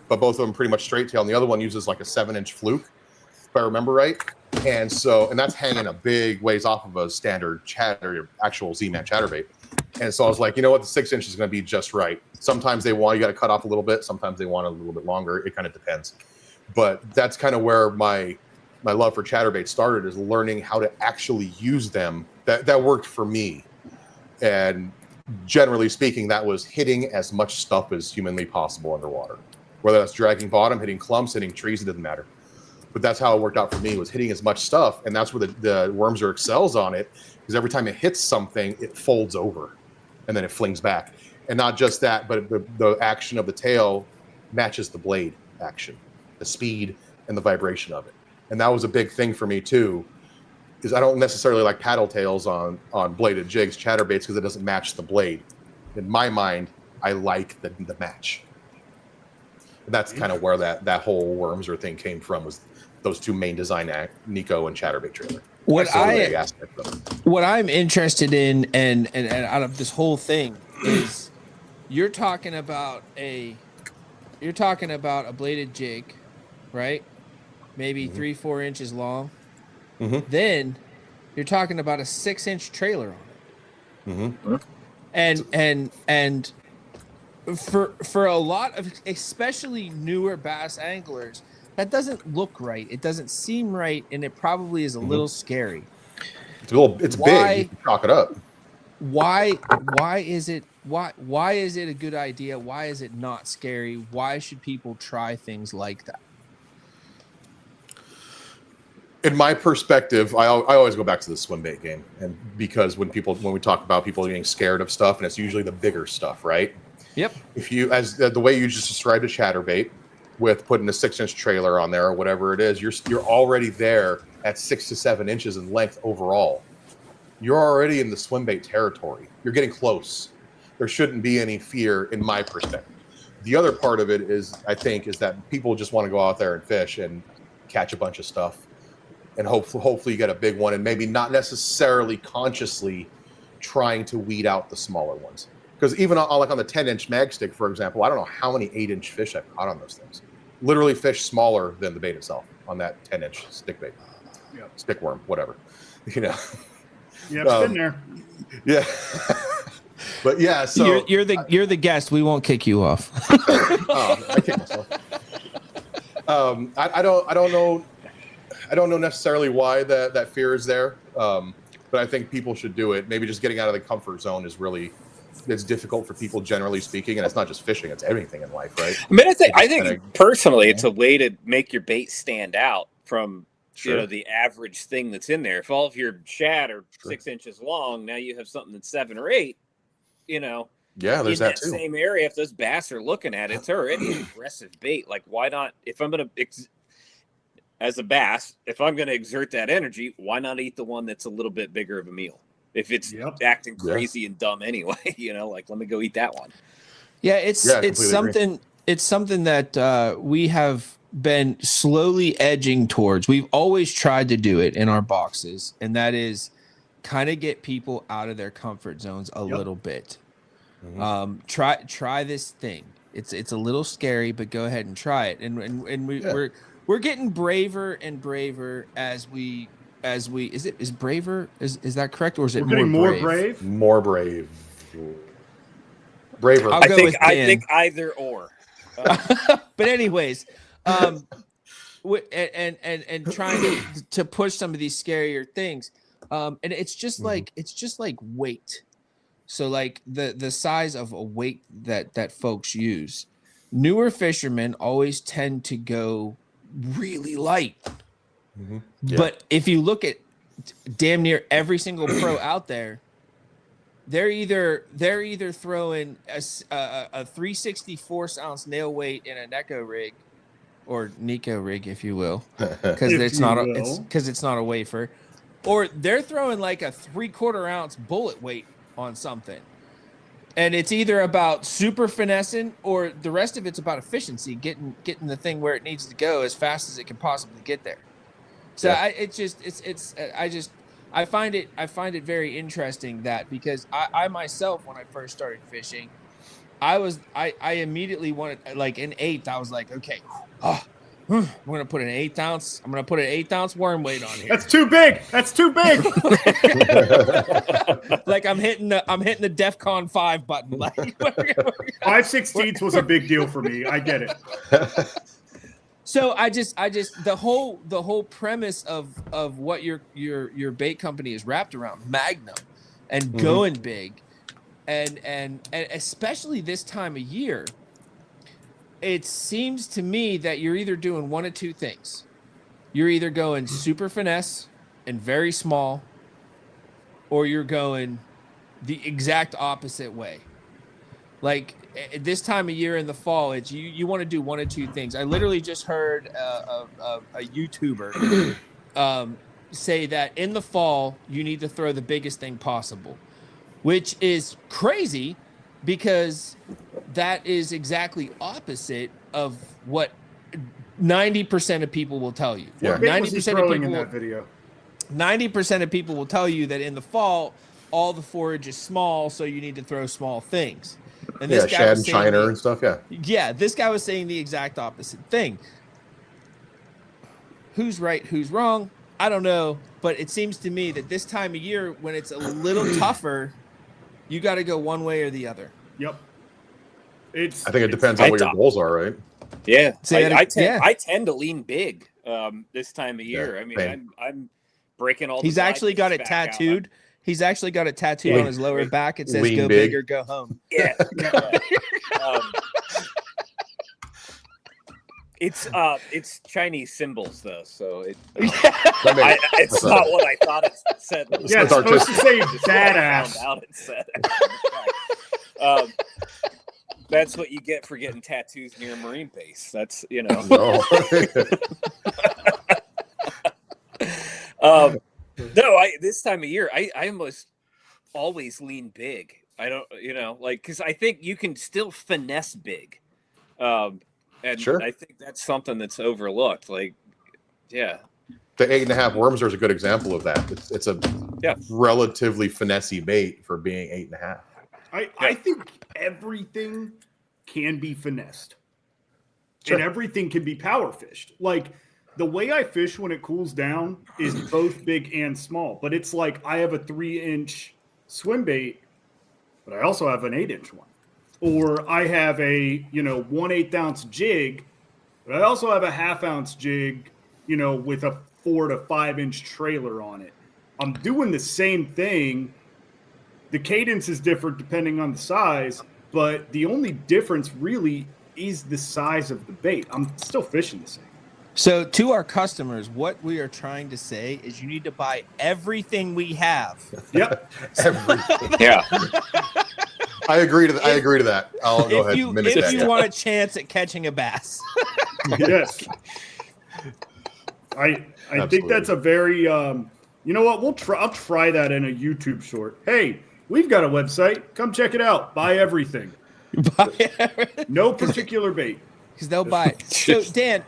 but both of them pretty much straight tail, and the other one uses like a 7-inch fluke, if I remember right. And that's hanging a big ways off of a standard actual Z-Man chatterbait. And so I was like, you know what, the 6-inch is going to be just right. Sometimes you got to cut off a little bit. Sometimes they want a little bit longer. It kind of depends. But that's kind of where my love for chatterbait started, is learning how to actually use them. That worked for me. And generally speaking, that was hitting as much stuff as humanly possible underwater. Whether that's dragging bottom, hitting clumps, hitting trees, it doesn't matter. But that's how it worked out for me, was hitting as much stuff. And that's where the Wormser excels on it, because every time it hits something, it folds over and then it flings back. And not just that, but the action of the tail matches the blade action, the speed and the vibration of it. And that was a big thing for me too, is I don't necessarily like paddle tails on bladed jigs, chatterbaits, because it doesn't match the blade. In my mind, I like the match. And that's kind of where that whole Wormser thing came from, was those two main design Nico and chatterbait trailer. What I'm interested in and out of this whole thing is you're talking about a bladed jig, right? Maybe 3-4 inches long. Mm-hmm. Then you're talking about a 6-inch trailer on it. Mm-hmm. And for a lot of especially newer bass anglers, that doesn't look right. It doesn't seem right, and it probably is a little scary. It's big. You can chalk it up. Why is it a good idea? Why is it not scary? Why should people try things like that? In my perspective, I always go back to the swim bait game, and because when we talk about people getting scared of stuff, and it's usually the bigger stuff, right? Yep. If you, as the way you just described a chatterbait, with putting a 6-inch trailer on there or whatever it is, you're already there at 6 to 7 inches in length overall. You're already in the swim bait territory. You're getting close. There shouldn't be any fear in my perspective. The other part of it is, I think, is that people just want to go out there and fish and catch a bunch of stuff, and hopefully you get a big one, and maybe not necessarily consciously trying to weed out the smaller ones. Because even on the 10-inch mag stick, for example, I don't know how many 8-inch fish I've caught on those things. Literally fish smaller than the bait itself on that 10-inch stick bait. Yep. Stick worm, whatever. Yeah, it's been there. Yeah. But yeah, so you're the guest. We won't kick you off. I kick myself. I don't know necessarily why that fear is there. But I think people should do it. Maybe just getting out of the comfort zone is really, it's difficult for people, generally speaking, and it's not just fishing; it's everything in life, right? I mean, I think personally, it's a way to make your bait stand out from the average thing that's in there. If all of your shad are 6 inches long, now you have something that's 7 or 8. There's that too. Same area. If those bass are looking at it, it's already an aggressive bait. Like, why not? If I'm gonna as a bass, if I'm gonna exert that energy, why not eat the one that's a little bit bigger of a meal? If it's acting crazy and dumb anyway, like, let me go eat that one. Yeah, it's something. Agree. It's something that we have been slowly edging towards. We've always tried to do it in our boxes, and that is kind of get people out of their comfort zones a little bit. Mm-hmm. Try this thing. It's a little scary, but go ahead and try it. And we're getting braver and braver as we is braver is that correct, or is it more brave? More brave. Braver. I think either or. But anyways, and trying to push some of these scarier things. And it's just like weight. So like the size of a weight that folks use. Newer fishermen always tend to go really light. Mm-hmm. Yeah. But if you look at damn near every single pro out there, they're either throwing a 364-ounce nail weight in a Neko rig, or Nico rig, if you will, because it's not a wafer, or they're throwing like a 3/4 ounce bullet weight on something, and it's either about super finessing or the rest of it's about efficiency, getting the thing where it needs to go as fast as it can possibly get there. So I find it very interesting that, because I myself, when I first started fishing, I immediately wanted like an 1/8. I was like, okay, I'm gonna put an 1/8 ounce. I'm gonna put an 1/8 ounce worm weight on here. That's too big. Like I'm hitting the DEFCON 5 button. Like 5/16 was a big deal for me. I get it. So I just the whole premise of what your bait company is wrapped around, Magnum, and going big, and especially this time of year, it seems to me that you're either doing one of two things. You're either going super finesse and very small, or you're going the exact opposite way. Like this time of year in the fall, it's you want to do one of two things. I literally just heard a YouTuber say that in the fall you need to throw the biggest thing possible, which is crazy, because that is exactly opposite of what 90% of people will tell you. Yeah. 90% of people in that video. 90% of people will tell you that in the fall all the forage is small, so you need to throw small things. And this guy shad and shiner and stuff. Yeah, this guy was saying the exact opposite thing. Who's right, who's wrong? I don't know, but it seems to me that this time of year, when it's a little tougher, you got to go one way or the other. Yep. I think it depends on what your goals are, right? Yeah, I tend to lean big this time of year. I mean, I'm breaking all. He's actually got it tattooed. He's actually got it tattooed on his lower back. It says "Go big or go home." Yeah. It's Chinese symbols though, so it's not what I thought it said. Yeah, it's supposed to say badass. Out it said. That's what you get for getting tattoos near a marine base. That's this time of year, I almost always lean big. I don't, because I think you can still finesse big. And sure. I think that's something that's overlooked. Like, yeah. The 8.5 Wormser is a good example of that. It's a relatively finessey bait for being 8.5. I think everything can be finessed. Sure. And everything can be power fished. Like, the way I fish when it cools down is both big and small. But it's like I have a 3-inch swim bait, but I also have an 8-inch one. Or I have a 1/8 ounce jig, but I also have a 1/2 ounce jig, with a 4 to 5 inch trailer on it. I'm doing the same thing. The cadence is different depending on the size, but the only difference really is the size of the bait. I'm still fishing the same. So to our customers, what we are trying to say is you need to buy everything we have. Yep. Everything. Yeah. I agree to that. I'll go ahead and mimic that. If you want a chance at catching a bass. Yes. I think that's a very you know what? I'll try that in a YouTube short. Hey, we've got a website. Come check it out. Buy everything. No particular bait. Because they'll buy it. So Dan,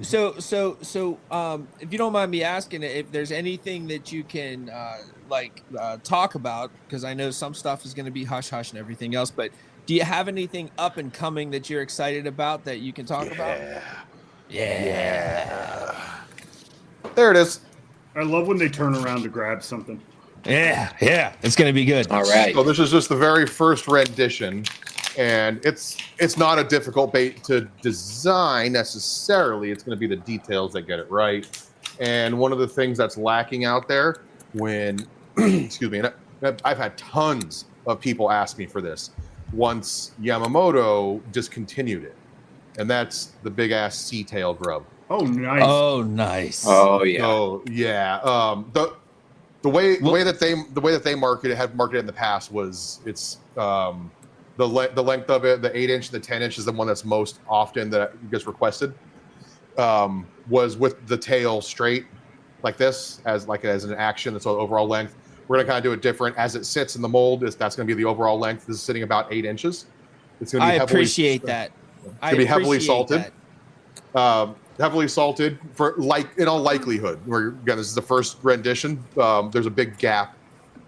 so if you don't mind me asking, if there's anything that you can talk about, because I know some stuff is going to be hush hush and everything else, but do you have anything up and coming that you're excited about that you can talk about? Yeah. There it is. I love when they turn around to grab something. Yeah. It's going to be good. All right. So this is just the very first rendition, and it's not a difficult bait to design necessarily. It's going to be the details that get it right. And one of the things that's lacking out there when, excuse me, and I've had tons of people ask me for this once Yamamoto discontinued it, and that's the big ass sea tail grub. Oh, nice. Oh, nice. Oh, yeah. So yeah, the way that they marketed it in the past was it's the length of it, the 8-inch, the 10-inch is the one that's most often that gets requested. Was with the tail straight like this as an action. That's the overall length. We're gonna kind of do it different as it sits in the mold. That's gonna be the overall length. This is sitting about 8 inches. It's gonna be appreciate that. It's gonna be heavily salted. Heavily salted for in all likelihood. Again, this is the first rendition. There's a big gap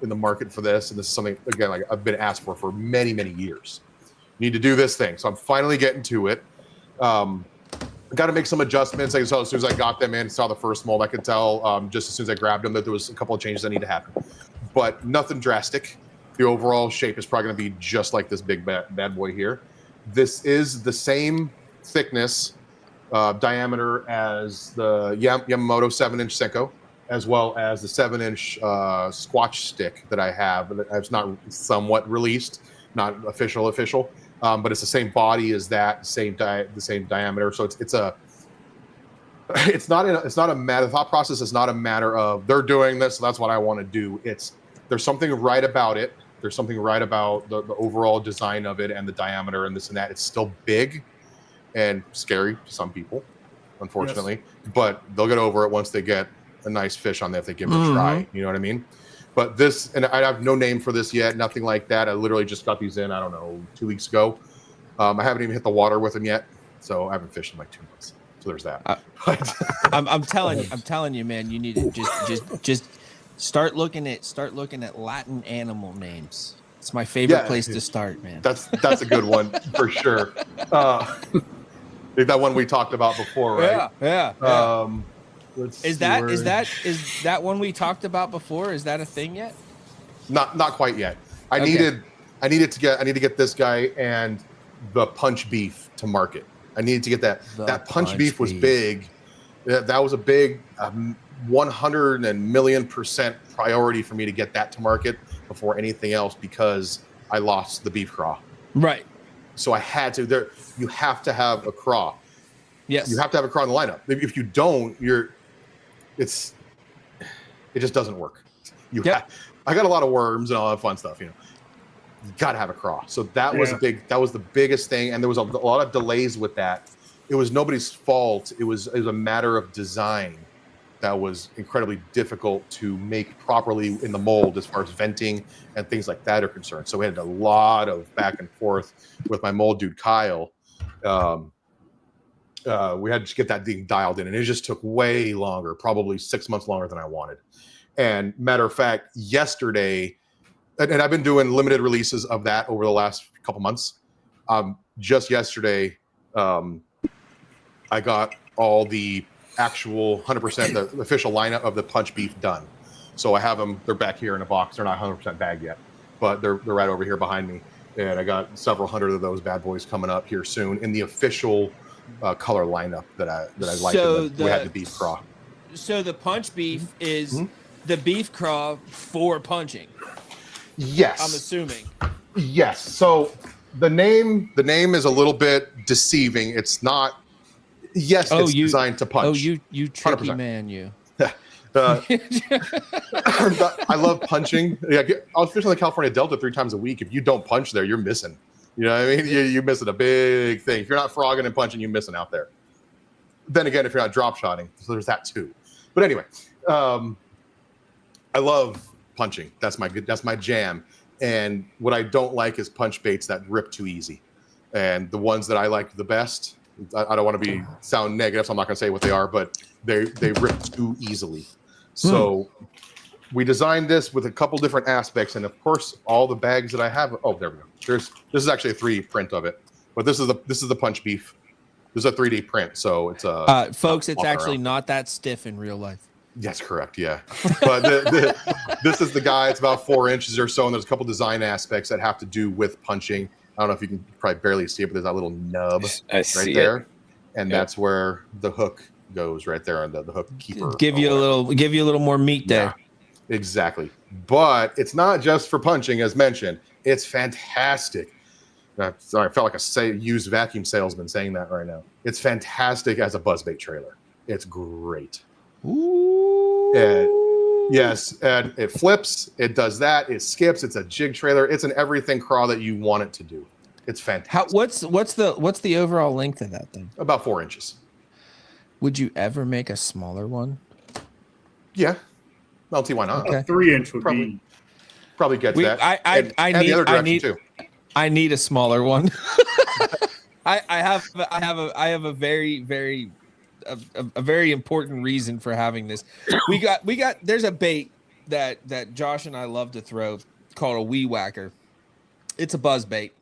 in the market for this, and this is something again like I've been asked for many years. You need to do this thing, so I'm finally getting to it. Got to make some adjustments. As soon as I got them in, saw the first mold, I could tell just as soon as I grabbed them that there was a couple of changes that need to happen, but nothing drastic. The overall shape is probably going to be just like this big bad boy here. This is the same thickness. Diameter as the Yamamoto 7-inch Senko, as well as the 7-inch Squatch stick that I have. It's not somewhat released, not official, but it's the same body as that, the same diameter. So it's not a matter. The thought process is not a matter of they're doing this, so that's what I want to do. There's something right about it. There's something right about the overall design of it and the diameter and this and that. It's still big and scary to some people, unfortunately, but they'll get over it once they get a nice fish on there if they give it a try. You know what I mean? But this, and I have no name for this yet, nothing like that. I literally just got these in, I don't know, 2 weeks ago. I haven't even hit the water with them yet, so I haven't fished in like 2 months. So there's that. I'm telling you, man, you need to just start looking at Latin animal names. It's my favorite place to start, man. That's a good one for sure. That one we talked about before, right? Yeah. Is that one we talked about before? Is that a thing yet? Not quite yet. I need to get this guy and the punch beef to market. I needed to get that. That punch beef was big. That was a big 100% priority for me to get that to market before anything else because I lost the beef craw. Right. So I had to. You have to have a craw. Yes. You have to have a craw in the lineup. If you don't, it just doesn't work. I got a lot of worms and all that fun stuff. You got to have a craw. So that was big. That was the biggest thing, and there was a lot of delays with that. It was nobody's fault. It was a matter of design that was incredibly difficult to make properly in the mold as far as venting and things like that are concerned. So we had a lot of back and forth with my mold dude, Kyle. We had to get that thing dialed in, and it just took way longer, probably 6 months longer than I wanted. And matter of fact, yesterday, and I've been doing limited releases of that over the last couple months. Just yesterday, I got all the actual 100%, the official lineup of the punch beef done. So I have them, they're back here in a box. They're not 100% bagged yet, but they're right over here behind me. And I got several hundred of those bad boys coming up here soon in the official color lineup that I like. So we had the beef craw. So the punch beef is the beef craw for punching. Yes. I'm assuming. Yes. So the name is a little bit deceiving. It's not. Yes, it's designed to punch. Oh, you tricky 100%. man, you. I love punching. Yeah, I was fishing the California Delta 3 times a week. If you don't punch there, you're missing. You know what I mean? You're missing a big thing. If you're not frogging and punching, you're missing out there. Then again, if you're not drop shotting, so there's that too. But anyway, I love punching. That's my jam. And what I don't like is punch baits that rip too easy. And the ones that I like the best, I don't want to sound negative, so I'm not going to say what they are, but they rip too easily. So we designed this with a couple different aspects, and of course, all the bags that I have. Oh, there we go. This is actually a 3D print of it, but this is the punch beef. This is a 3D print, so it's folks. It's actually not that stiff in real life. Yes, correct. Yeah, but this is the guy. It's about 4 inches or so, and there's a couple design aspects that have to do with punching. I don't know if you can probably barely see it, but there's that little nub right there, and that's where the hook goes right there on the hook keeper. Give you a little more meat there. Yeah, exactly. But it's not just for punching, as mentioned. It's fantastic. Sorry, I felt like a used vacuum salesman saying that right now. It's fantastic as a buzzbait trailer. It's great. Ooh. Yes, and it flips. It does that. It skips. It's a jig trailer. It's an everything crawl that you want it to do. It's fantastic. What's the overall length of that thing? About 4 inches. Would you ever make a smaller one? Yeah. I'll see why not. Okay. A 3-inch would probably gets that. I need a smaller one. I have a very a very important reason for having this. We got there's a bait that Josh and I love to throw called a weed whacker. It's a buzz bait.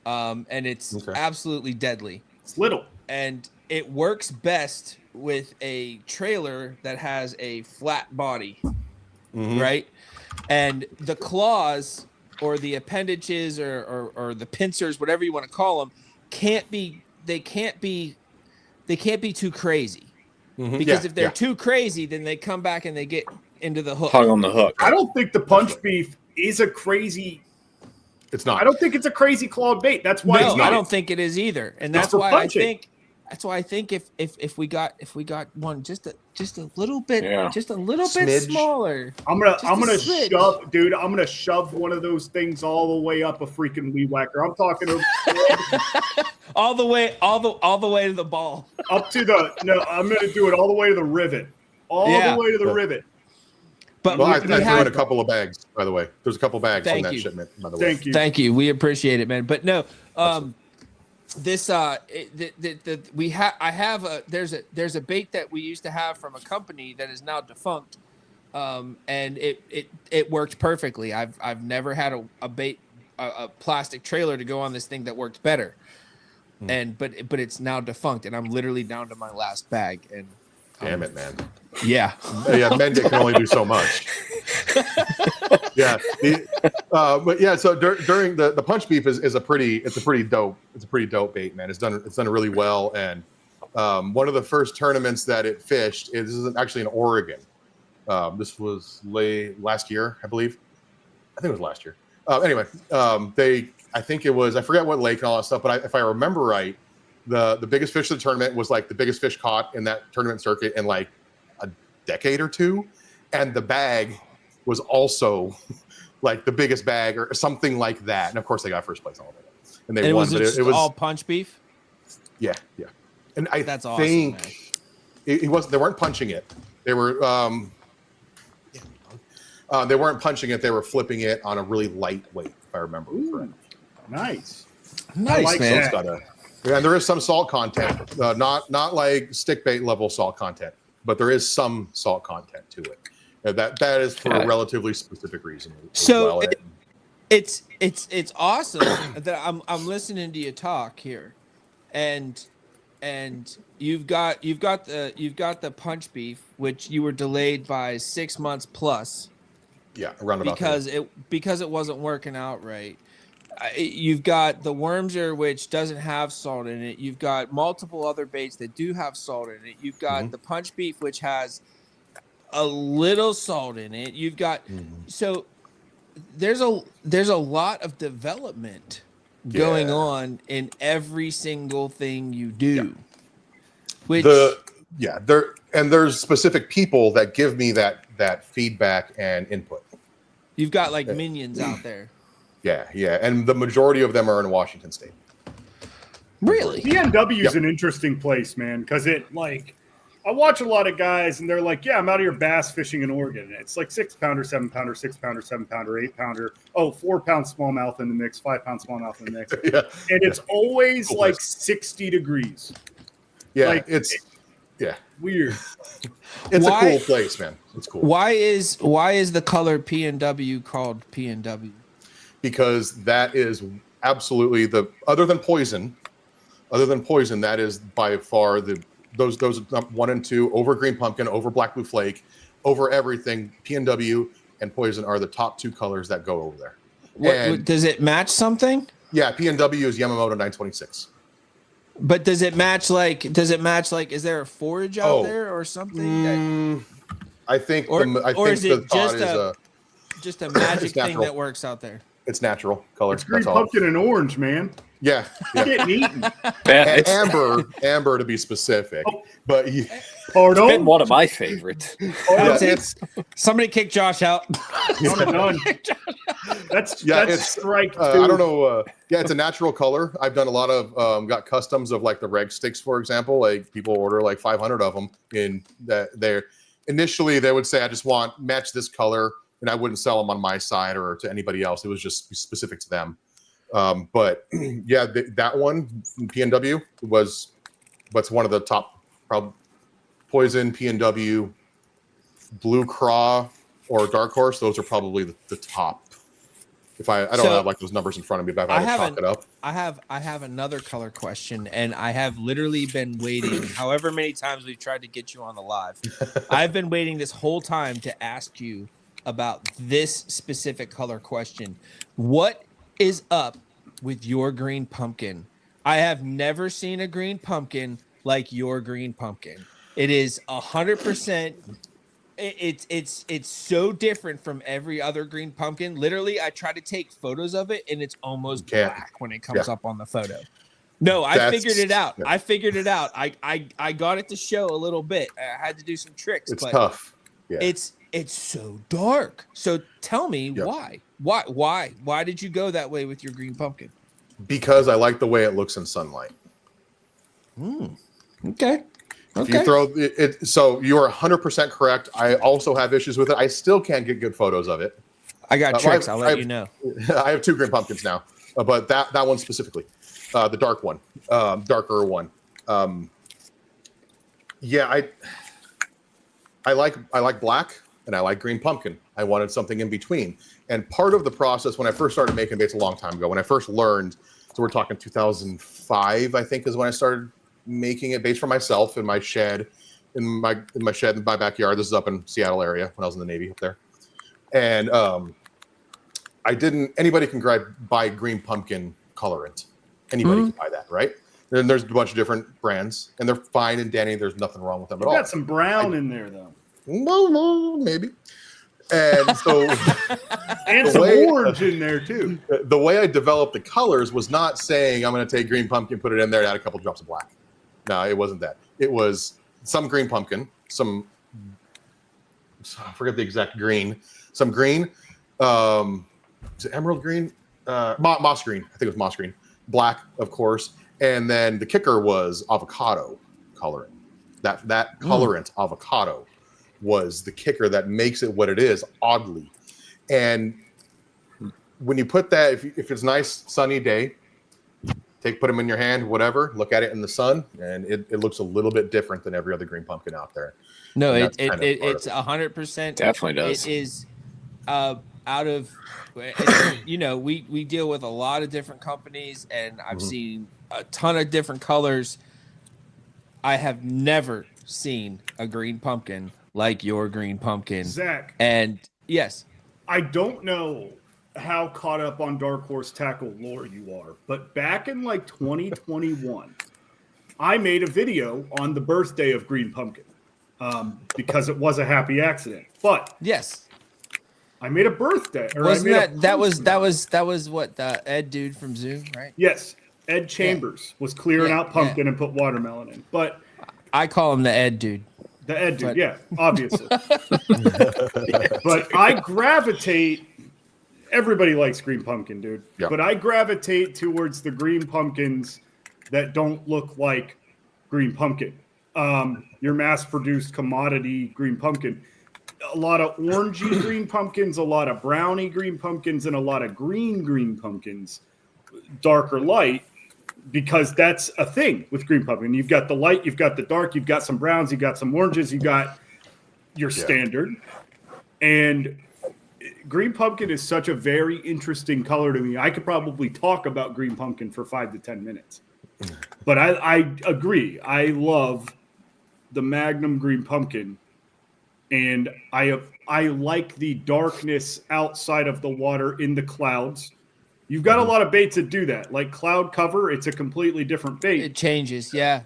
And it's absolutely deadly. It's little. And it works best with a trailer that has a flat body. Right? And the claws or the appendages or the pincers, whatever you want to call them, can't be too crazy. Because if they're too crazy, then they come back and they get into the hook. Hung on the hook. I don't think the punch beef is a crazy. It's not. I don't think it's a crazy clawed bait. That's why it's not. I don't think it is either. And that's why I think if we got one just a little bit bit smaller. I'm gonna shove one of those things all the way up a freaking weed whacker. I'm talking all the way to the ball. I'm gonna do it all the way to the rivet. The way to the rivet. But I threw in a couple of bags, by the way. There's a couple of bags on that shipment, by the way. Thank you. We appreciate it, man. But no, there's a bait that we used to have from a company that is now defunct, and it worked perfectly. I've never had a plastic trailer to go on this thing that worked better, but it's now defunct, and I'm literally down to my last bag. And damn it, man. Yeah. Mendit can only do so much. But yeah. So during the punch beef is a pretty dope bait, man. It's done really well. And one of the first tournaments that it fished is actually in Oregon. This was last year, I believe. I think it was last year. Anyway, I think it was, I forget what lake and all that stuff, but if I remember right, the biggest fish of the tournament was like the biggest fish caught in that tournament circuit in like a decade or two, and the bag was also like the biggest bag or something like that. And of course, they got first place all of it, and they won. But it was all punch beef. Yeah. And that's think awesome, it was. They weren't punching it. They were. They weren't punching it. They were flipping it on a really light weight, if I remember correctly. Nice, like man. And there is some salt content, not like stick bait level salt content, but there is some salt content to it. That is for a relatively specific reason. So it's awesome that I'm listening to you talk here, and you've got the punch beef, which you were delayed by 6 months plus. Yeah, around about because it wasn't working out right. You've got the Wormser, which doesn't have salt in it. You've got multiple other baits that do have salt in it. You've got the punch beef, which has a little salt in it. You've got so there's a lot of development going on in every single thing you do. Which there's specific people that give me that feedback and input. You've got like minions out there. Yeah, and the majority of them are in Washington State. Really? PNW is an interesting place, man, because I watch a lot of guys and they're like, yeah, I'm out here bass fishing in Oregon. And it's like 6-pounder, 7-pounder, 6-pounder, 7-pounder, 8-pounder. Oh, 4-pound smallmouth in the mix, 5-pound smallmouth in the mix. And it's always cool. Like 60 degrees. Yeah, it's weird. It's a cool place, man. It's cool. Why is the color PNW called PNW? Because that is absolutely other than poison, that is by far those 1 and 2 over green pumpkin, over black blue flake, over everything. PNW and poison are the top 2 colors that go over there. What does it match something? Yeah, PNW is Yamamoto 926. But does it match like is there a forage out there or something? I think is it just a magic thing that works out there? It's natural color. It's green pumpkin and orange, man. Yeah. Getting eaten. And amber to be specific. But pardon? It's been one of my favorites. Somebody kick Josh out. That's strike 2. I don't know. It's a natural color. I've done a lot of got customs of like the reg sticks, for example. Like people order like 500 of them in that. There initially they would say, I just match this color, and I wouldn't sell them on my side or to anybody else. It was just specific to them. But yeah, that one PNW was one of the top, probably poison, PNW, blue craw, or dark horse. Those are probably the top. If I don't have like those numbers in front of me, but if I had to chalk it up. I have another color question, and I have literally been waiting however many times we've tried to get you on the live. I've been waiting this whole time to ask you about this specific color question. What is up with your green pumpkin? I have never seen a green pumpkin like your green pumpkin. It is 100%. It's so different from every other green pumpkin. Literally, I try to take photos of it, and it's almost black when it comes up on the photo. No, I figured it out. Yeah. I figured it out. I got it to show a little bit. I had to do some tricks. It's tough. Yeah. It's so dark. So tell me why? Why did you go that way with your green pumpkin? Because I like the way it looks in sunlight. Okay. If you throw it, so you are 100% correct. I also have issues with it. I still can't get good photos of it. I got tricks. I'll let you know. I have 2 green pumpkins now, but that one specifically, the dark one, darker one. I like black and I like green pumpkin. I wanted something in between. And part of the process when I first started making baits a long time ago, when I first learned, so we're talking 2005, I think is when I started making it baits for myself in my shed, in my backyard. This is up in Seattle area when I was in the Navy up there. And anybody can buy green pumpkin colorant. Anybody can buy that, right? And there's a bunch of different brands, and they're fine and dandy. There's nothing wrong with them at all. Got some brown in there though. No, maybe. And so, and some orange in there too. The way I developed the colors was not saying I'm going to take green pumpkin, put it in there, and add a couple drops of black. No, it wasn't that. It was some green pumpkin, I forget the exact green, some green, is it emerald green? Moss green. I think it was moss green. Black, of course. And then the kicker was avocado colorant. That colorant, avocado, was the kicker that makes it what it is, oddly. And when you put that, if it's a nice sunny day, put them in your hand, whatever, look at it in the sun, and it looks a little bit different than every other green pumpkin out there. No, it's 100%. Definitely does. It is out of, we deal with a lot of different companies, and I've seen a ton of different colors. I have never seen a green pumpkin like your green pumpkin. Zach. And yes. I don't know how caught up on Dark Horse Tackle lore you are, but back in like 2021, I made a video on the birthday of Green Pumpkin because it was a happy accident. But yes, I made a birthday. Wasn't that was what the Ed dude from Zoom, right? Yes, Ed Chambers was clearing out pumpkin and put watermelon in. But I call him the Ed dude. The Ed dude, yeah, obviously. But I gravitate. Everybody likes green pumpkin, dude. Yep. But I gravitate towards the green pumpkins that don't look like green pumpkin. Your mass-produced commodity green pumpkin. A lot of orangey green pumpkins, a lot of brownie green pumpkins, and a lot of green pumpkins, dark or light, because that's a thing with green pumpkin. You've got the light, you've got the dark, you've got some browns, you've got some oranges, you got your standard. And green pumpkin is such a very interesting color to me. I could probably talk about green pumpkin for 5 to 10 minutes. But I agree. I love the Magnum green pumpkin. And I like the darkness outside of the water in the clouds. You've got a lot of baits that do that. Like cloud cover, it's a completely different bait. It changes. Yeah.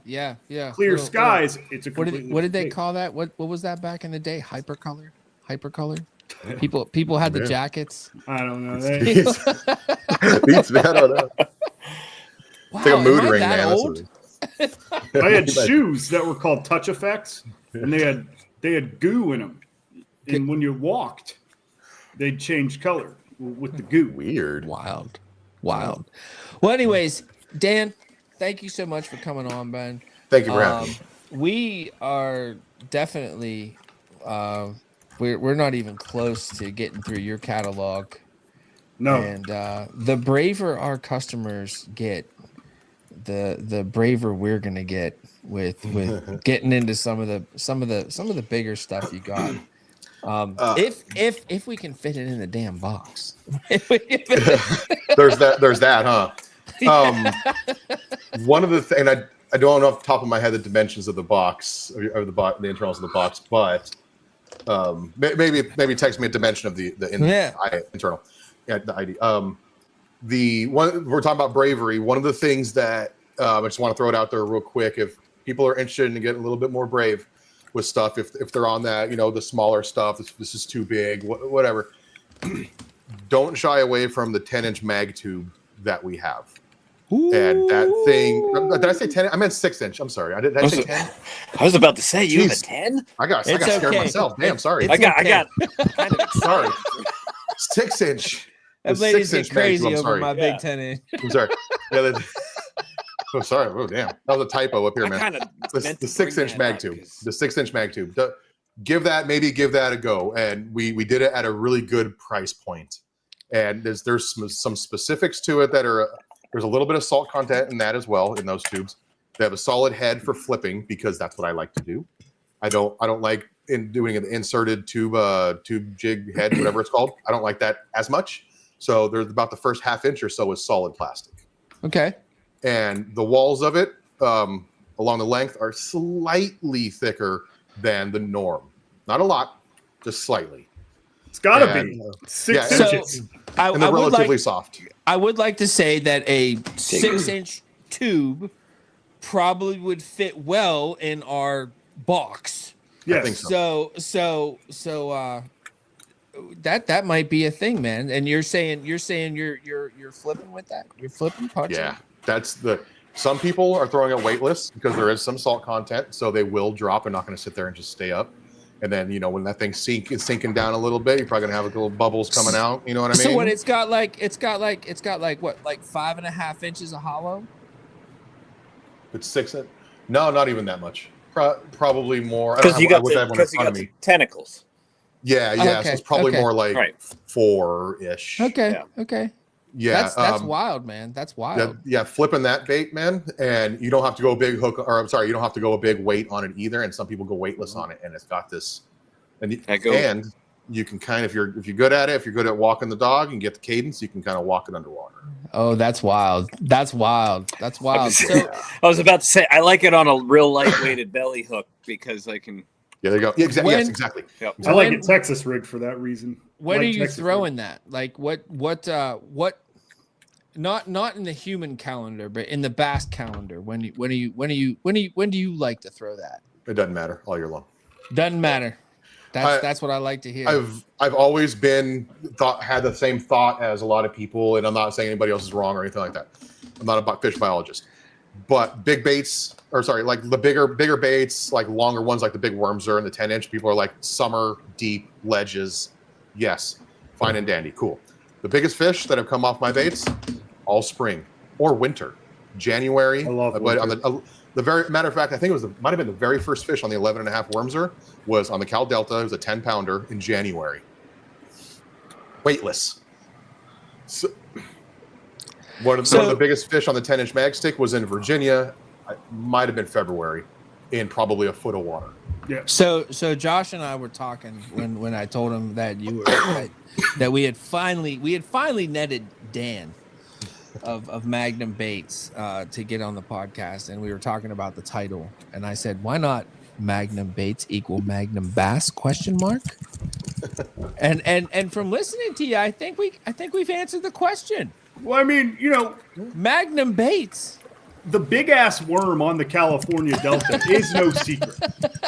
Clear skies, it's a completely what did they bait. call that? What was that back in the day? Hypercolor? People had the jackets. I don't know. Beats me. I don't know. Wow, It's like a mood am I ring, that man. old? I had shoes that were called touch effects, and they had goo in them. And when you walked, they'd change color with the goo. Weird. Wild. Well, anyways, Dan, thank you so much for coming on, man. Thank you for having me. We are definitely we're not even close to getting through your catalog. No. And the braver our customers get, the braver we're gonna get with getting into some of the bigger stuff you got. If we can fit it in the damn box. There's that, huh? One of the things, and I don't know off the top of my head the dimensions of the box or the internals of the box, but maybe text me a dimension of the internal. Yeah, the ID. The one we're talking about bravery. One of the things that I just want to throw it out there real quick. If people are interested in getting a little bit more brave with stuff, if they're on that, the smaller stuff, this is too big, whatever. Don't shy away from the 10-inch mag tube that we have. Ooh. And that thing, did I say 10? I meant 6-inch. I'm sorry. Did I say 10? I was about to say, you have a 10? I got scared myself. Damn, sorry. I got kind of sorry. 6-inch. That lady's get crazy over my big 10-inch. I'm sorry. Yeah, oh, sorry. Oh, damn. That was a typo up here, man. The 6-inch mag tube. The 6-inch mag tube. Give that a go. And we did it at a really good price point. And there's some specifics to it that are there's a little bit of salt content in that as well in those tubes. They have a solid head for flipping because that's what I like to do. I don't like doing an inserted tube jig head, whatever it's called. I don't like that as much. So there's about the first half inch or so is solid plastic. Okay. And the walls of it along the length are slightly thicker than the norm. Not a lot, just slightly. It's got to be 6 inches. And they're relatively soft. I would like to say that a 6-inch tube probably would fit well in our box. Yes. I think so. So that might be a thing, man. And you're saying you're flipping with that? You're flipping punching? Yeah. Some people are throwing out weightless because there is some salt content, so they will drop and not going to sit there and just stay up. And then, when that thing is sinking down a little bit, you're probably gonna have little bubbles coming out. You know what I mean? So what it's got like what, like 5.5 inches of hollow? It's 6 inch. No, not even that much. Probably more. Because you got the tentacles. Yeah. Okay, so it's probably more like right. 4-ish. Okay. Yeah, that's wild, man. That's wild. Yeah, flipping that bait, man, and you don't have to go a big hook, or I'm sorry, you don't have to go a big weight on it either. And some people go weightless on it, and it's got this. And you can kind of, if you're good at it, if you're good at walking the dog and get the cadence, you can kind of walk it underwater. Oh, that's wild. That's wild. I was about to say I like it on a real lightweighted belly hook because I can. Yeah, there you go. Yeah, yes, exactly. Yep. I like it Texas rigged for that reason. When are you throwing that? Like what? Not in the human calendar, but in the bass calendar. When do you like to throw that? It doesn't matter all year long. Doesn't matter. That's what I like to hear. I've always had the same thought as a lot of people, and I'm not saying anybody else is wrong or anything like that. I'm not a fish biologist. But big baits, like the bigger baits, like longer ones, like the big worms are in the 10-inch. People are like summer deep ledges. Yes, fine and dandy, cool. The biggest fish that have come off my baits, all spring or winter, January. I love but on winter. the very matter of fact, I think it might have been the very first fish on the 11.5 Wormser was on the Cal Delta. It was a 10-pounder in January, weightless. So, one of the biggest fish on the 10-inch mag stick was in Virginia. It might have been February, in probably a foot of water. Yeah. So Josh and I were talking when I told him that you were that we had finally netted Dan of Magnum Baits to get on the podcast, and we were talking about the title, and I said, why not Magnum Baits equal Magnum Bass ? And from listening to you, I think we've answered the question. Well, I mean, Magnum Baits. The big ass worm on the California Delta is no secret.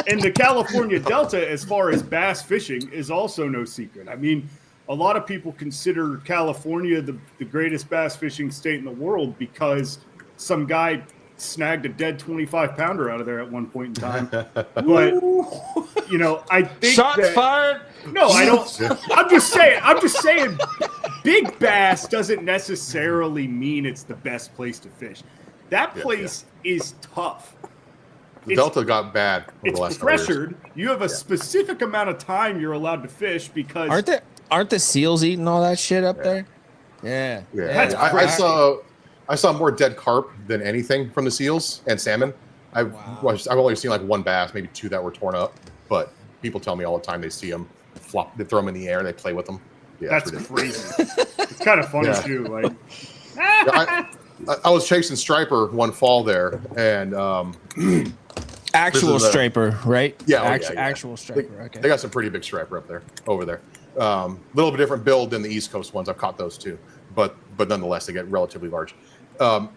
And the California Delta, as far as bass fishing, is also no secret. I mean, a lot of people consider California the greatest bass fishing state in the world because some guy snagged a dead 25-pounder out of there at one point in time. But, I think Shots fired. No, I don't. I'm just saying big bass doesn't necessarily mean it's the best place to fish. That place is tough. The Delta got bad over the last It's pressured. You have a specific amount of time you're allowed to fish because aren't the seals eating all that shit up there? Yeah. I saw more dead carp than anything from the seals and salmon. I've only seen like one bass, maybe two that were torn up, but people tell me all the time they see them flop, they throw them in the air, they play with them. Yeah, that's crazy. It's kind of funny too. Like, I was chasing striper one fall there, and actual striper, right? Yeah, actual striper. Okay, they got some pretty big striper over there. Little bit different build than the East Coast ones. I've caught those too, but nonetheless, they get relatively large. I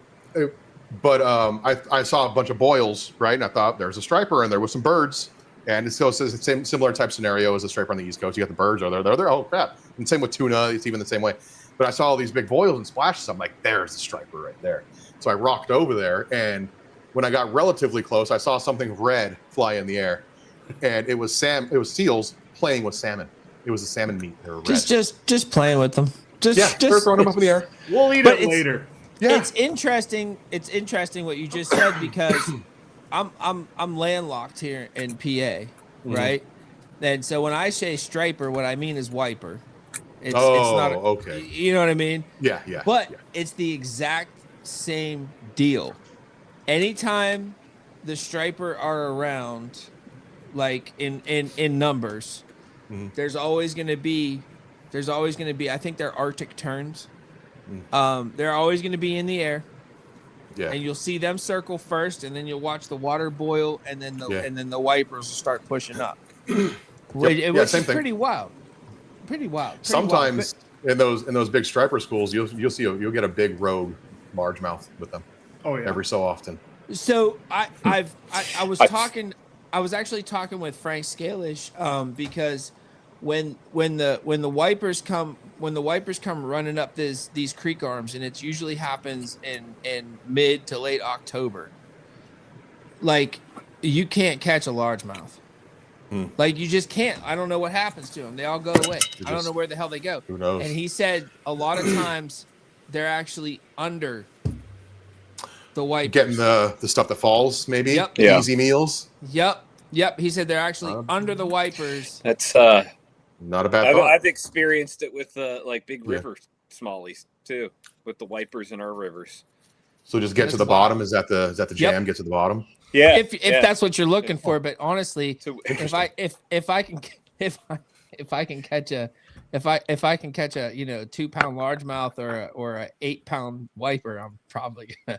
saw a bunch of boils, right? And I thought there's a striper, and there was some birds. And it's the same similar type scenario as a striper on the East Coast. You got the birds, they're there. Oh crap! And same with tuna. It's even the same way. But I saw all these big boils and splashes. I'm like, there's the striper right there. So I rocked over there, and when I got relatively close, I saw something red fly in the air, and it was seals playing with salmon. It was a salmon meat. They were red. Just playing with them. Just throwing them up in the air. We'll eat it later. Yeah. It's interesting. It's interesting what you just said because I'm landlocked here in PA, right? And so when I say striper, what I mean is wiper. It's not okay. You know what I mean? Yeah. But it's the exact same deal. Anytime the striper are around, like in numbers, there's always going to be. I think they're Arctic terns. They're always going to be in the air. Yeah. And you'll see them circle first, and then you'll watch the water boil, and then the wipers will start pushing up. Which is pretty wild. Pretty wild. Sometimes in those big striper schools, you'll get a big rogue largemouth with them. Oh yeah. Every so often. So I was actually talking with Frank Scalish because when the wipers come running up these creek arms, and it usually happens in mid to late October, like you can't catch a largemouth. Like you just can't. I don't know what happens to them. They all go away. I don't know where the hell they go. Who knows? And he said a lot of times they're actually under the wipers. Getting the stuff that falls, maybe. Yep. Yeah. Easy meals. Yep. He said they're actually under the wipers. That's not a bad thought. I've experienced it with like big river smallies too, with the wipers in our rivers. So just get to the bottom. Is that the jam? Get to the bottom. Yeah. If that's what you're looking for, but honestly, if I can catch a 2-pound largemouth or a 8-pound wiper, I'm probably gonna.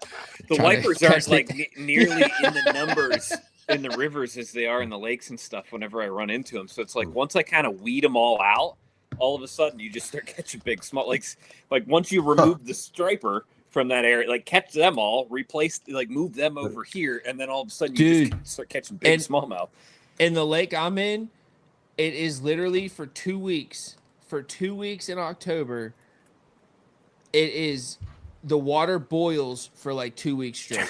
The wipers aren't like nearly in the numbers in the rivers as they are in the lakes and stuff whenever I run into them. So it's like once I kind of weed them all out, all of a sudden you just start catching big small like once you remove the striper from that area, like catch them all, move them over here, and then all of a sudden you just start catching big smallmouth. In the lake I'm in, it is literally for 2 weeks. For 2 weeks in October, it is the water boils for like 2 weeks straight.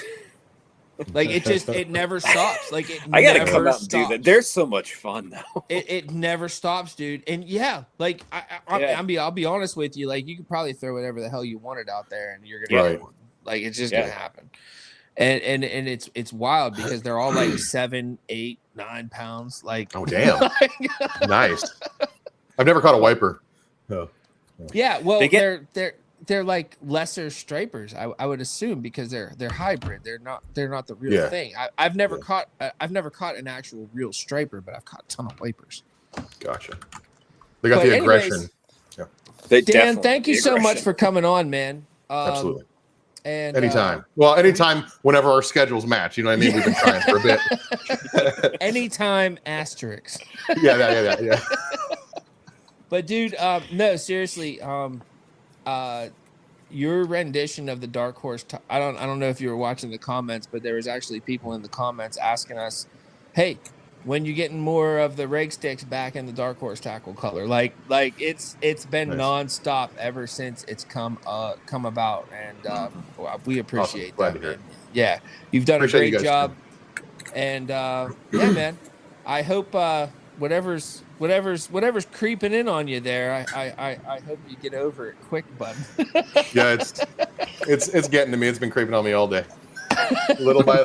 Like it never stops. Like I gotta come out and do that. They're so much fun though. It never stops, dude. And yeah, like I'll be honest with you. Like you could probably throw whatever the hell you wanted out there, and you're gonna get one. Like it's just gonna happen. And it's wild because they're all like 7, 8, 9 pounds. Like oh damn, nice. I've never caught a wiper. Oh. Yeah, well they're like lesser stripers, I would assume, because they're hybrid. They're not the real thing. I've never caught an actual real striper, but I've caught a ton of wipers. Gotcha. They got the aggression. Dan, thank you so much for coming on, man. Absolutely. And anytime. Whenever our schedules match. You know what I mean? We've been trying for a bit. Anytime asterisk. Yeah. But dude, no, seriously, your rendition of the dark horse. I don't know if you were watching the comments, but there was actually people in the comments asking us, "Hey, when you getting more of the rake sticks back in the dark horse tackle color?" Like it's been nonstop ever since it's come about, and we appreciate that, man. Yeah, you've done a great job, and yeah, man, I hope whatever's creeping in on you there, I hope you get over it quick, bud. Yeah, it's getting to me. It's been creeping on me all day. Little by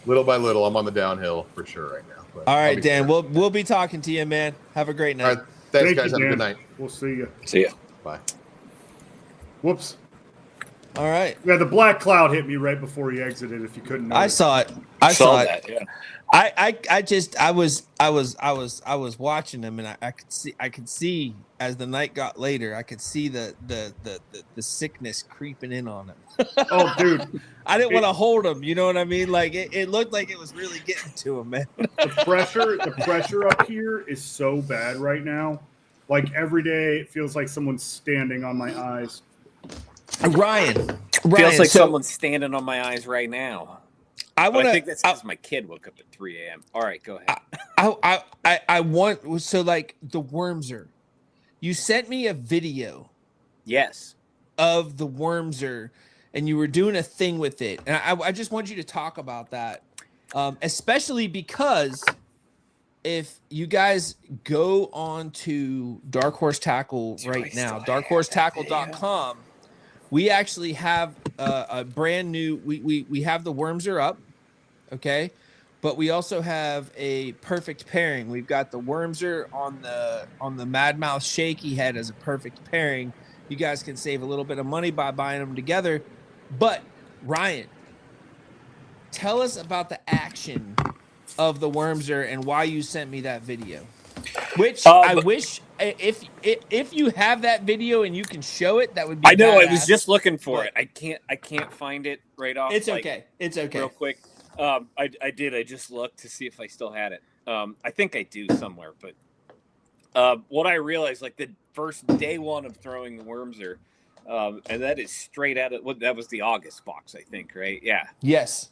little, I'm on the downhill for sure right now. All right, Dan, we'll be talking to you, man. Have a great night. All right, thanks, guys. Have a good night. We'll see you. See ya. Bye. Whoops. All right. Yeah, the black cloud hit me right before he exited. If you couldn't notice. I saw it. I saw it. That, yeah. I was watching them, and I could see as the night got later, I could see the sickness creeping in on him. Oh, dude. I didn't want to hold him, you know what I mean? Like it looked like it was really getting to him, man. The pressure up here is so bad right now. Like every day it feels like someone's standing on my eyes. Ryan, feels like someone's standing on my eyes right now. I think that's because my kid woke up at 3 a.m. All right, go ahead. I want like the Wormser. You sent me a video. Yes. Of the Wormser, and you were doing a thing with it, and I just want you to talk about that, especially because if you guys go on to Dark Horse Tackle right now, darkhorsetackle.com. We actually have a brand new. We have the Wormser up, okay, but we also have a perfect pairing. We've got the Wormser on the Madmouth Shaky Head as a perfect pairing. You guys can save a little bit of money by buying them together. But Ryan, tell us about the action of the Wormser and why you sent me that video. Which I wish if you have that video and you can show it, that would be. I know. badass. I was just looking for it. I can't find it right off. It's okay. It's okay. Real quick. I did. I just looked to see if I still had it. I think I do somewhere. But what I realized, like the first day one of throwing the Wormser, and that is straight out of that was the August box, I think, right? Yeah. Yes.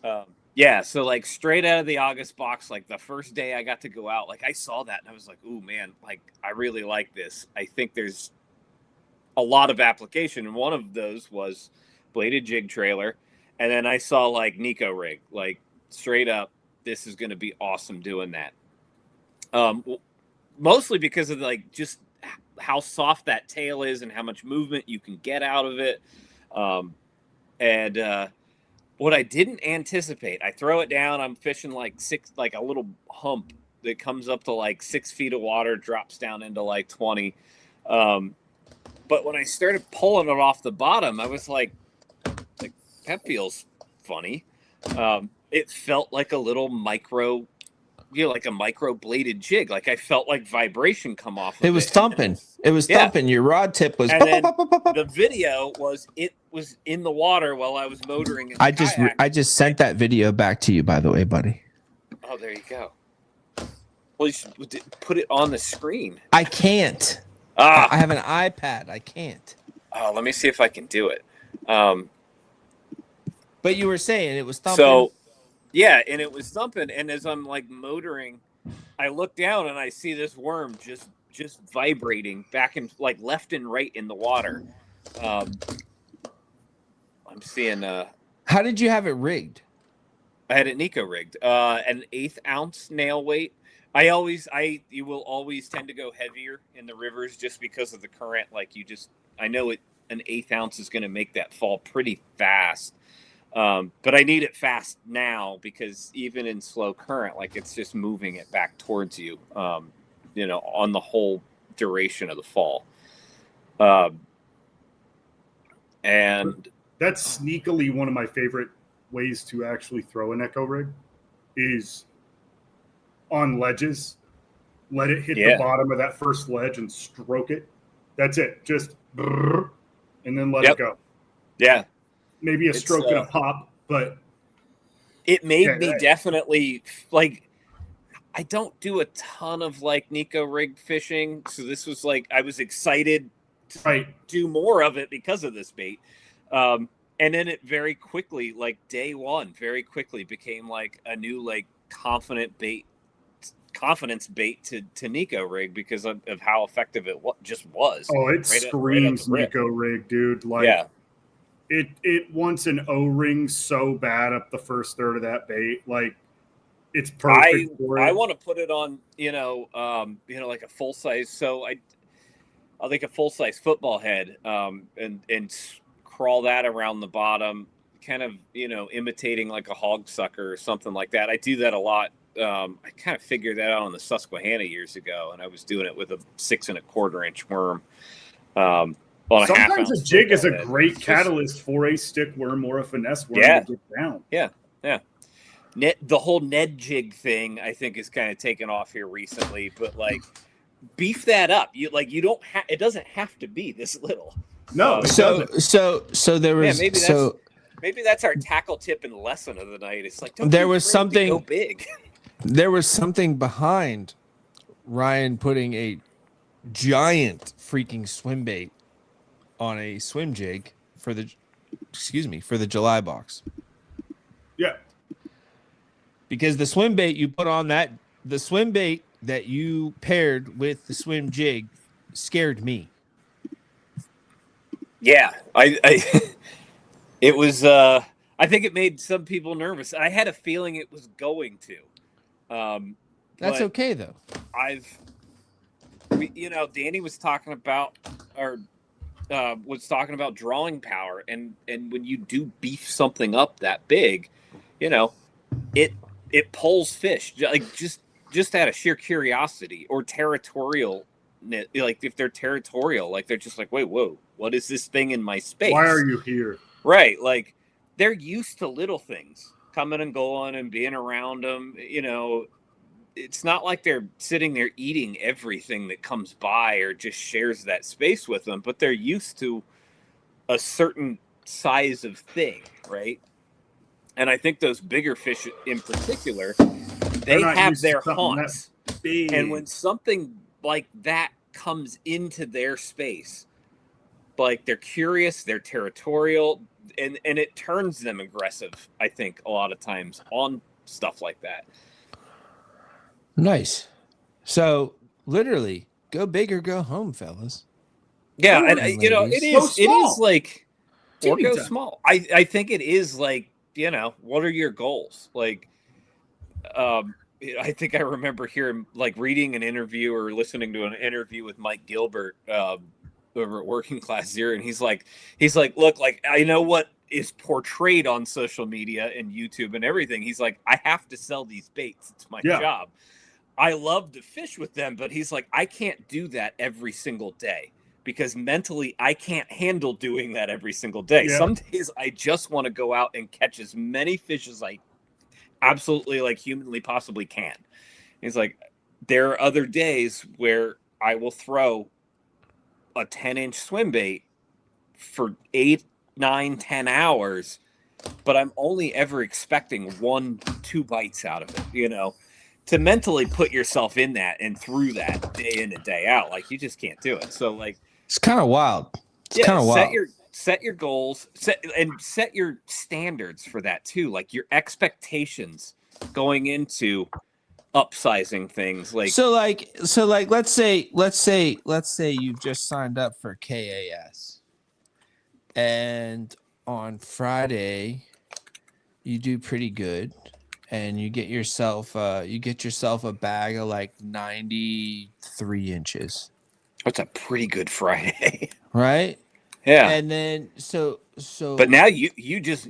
Yeah, so like straight out of the August box, like the first day I got to go out, like I saw that and I was like, "Ooh, man, like I really like this. I think there's a lot of application." And one of those was bladed jig trailer, and then I saw like Nico rig, like straight up, this is going to be awesome doing that. Mostly because of like just how soft that tail is and how much movement you can get out of it, what I didn't anticipate, I throw it down. I'm fishing like a little hump that comes up to like 6 feet of water, drops down into like 20. But when I started pulling it off the bottom, I was like that feels funny. It felt like a little micro, like a micro bladed jig. Like I felt like vibration come off of it. It was thumping. It was thumping. Your rod tip was. And then the video was in the water while I was motoring. I just sent that video back to you, by the way, buddy. Oh, there you go. Well, you should put it on the screen. I can't. I have an iPad. I can't. Oh, let me see if I can do it. But you were saying it was thumping. So, yeah, and it was thumping. And as I'm like motoring, I look down and I see this worm just vibrating back and like left and right in the water. I'm seeing. How did you have it rigged? I had it Nico rigged. An 1/8 ounce nail weight. You will always tend to go heavier in the rivers just because of the current. Like I know an 1/8 ounce is going to make that fall pretty fast. But I need it fast now because even in slow current, like it's just moving it back towards you, on the whole duration of the fall. And that's sneakily one of my favorite ways to actually throw an echo rig is on ledges. Let it hit the bottom of that first ledge and stroke it. That's it. Just and then let it go. Yeah. Maybe a stroke and a pop, but it made me definitely like. I don't do a ton of like Nico rig fishing, so this was like I was excited to do more of it because of this bait. And then it very quickly, like day one, very quickly became like a new like confidence bait to Nico rig because of how effective it just was. Oh, it screams Nico rig, dude. Like it wants an O-ring so bad up the first third of that bait. Like it's perfect for it. I want to put it on, like a full size. So I'll take a full size football head, and crawl that around the bottom, kind of, imitating like a hog sucker or something like that. I do that a lot. I kind of figured that out on the Susquehanna years ago, and I was doing it with a 6 1/4 inch worm. Sometimes a jig is a great catalyst for a stick worm or a finesse worm to get down. Yeah. The whole Ned jig thing, I think, is kind of taken off here recently, but like beef that up. You don't have. It doesn't have to be this little. No. So there was maybe that's our tackle tip and lesson of the night. It's like there was something go big. There was something behind Ryan putting a giant freaking swim bait on a swim jig for the July box. Yeah. Because the swim bait you put on the swim bait that you paired with the swim jig scared me. Yeah, it was. I think it made some people nervous. I had a feeling it was going to. That's okay though. Danny was talking about drawing power, and when you do beef something up that big, it pulls fish like just out of sheer curiosity or territorial. Like if they're territorial, like they're just like, wait, whoa, what is this thing in my space? Why are you here? Right, like they're used to little things coming and going and being around them. It's not like they're sitting there eating everything that comes by or just shares that space with them, but they're used to a certain size of thing, right? And I think those bigger fish in particular, they have their haunts. And when something like that comes into their space, like they're curious, they're territorial, and it turns them aggressive, I think, a lot of times on stuff like that. Nice. So literally, go big or go home, fellas. Yeah, and it is like or go small. I think it is like, what are your goals? Like, I think I remember hearing, like, reading an interview or listening to an interview with Mike Gilbert over at Working Class Zero, and he's like, look, like, I know what is portrayed on social media and YouTube and everything. He's like, I have to sell these baits. It's my job. I love to fish with them, but he's like, I can't do that every single day because mentally I can't handle doing that every single day. Yeah. Some days I just want to go out and catch as many fish as I absolutely, like, humanly possibly can. He's like, there are other days where I will throw a 10-inch swim bait for 8, 9, 10 hours, but I'm only ever expecting 1-2 bites out of it, to mentally put yourself in that and through that day in and day out. Like, you just can't do it. So, like, it's kind of wild. It's kind of wild. Set your goals, set your standards for that too. Like your expectations going into upsizing things. Like let's say you've just signed up for KAS, and on Friday you do pretty good, and you get yourself a bag of like 93 inches. That's a pretty good Friday. Right? Yeah. And then so but now you just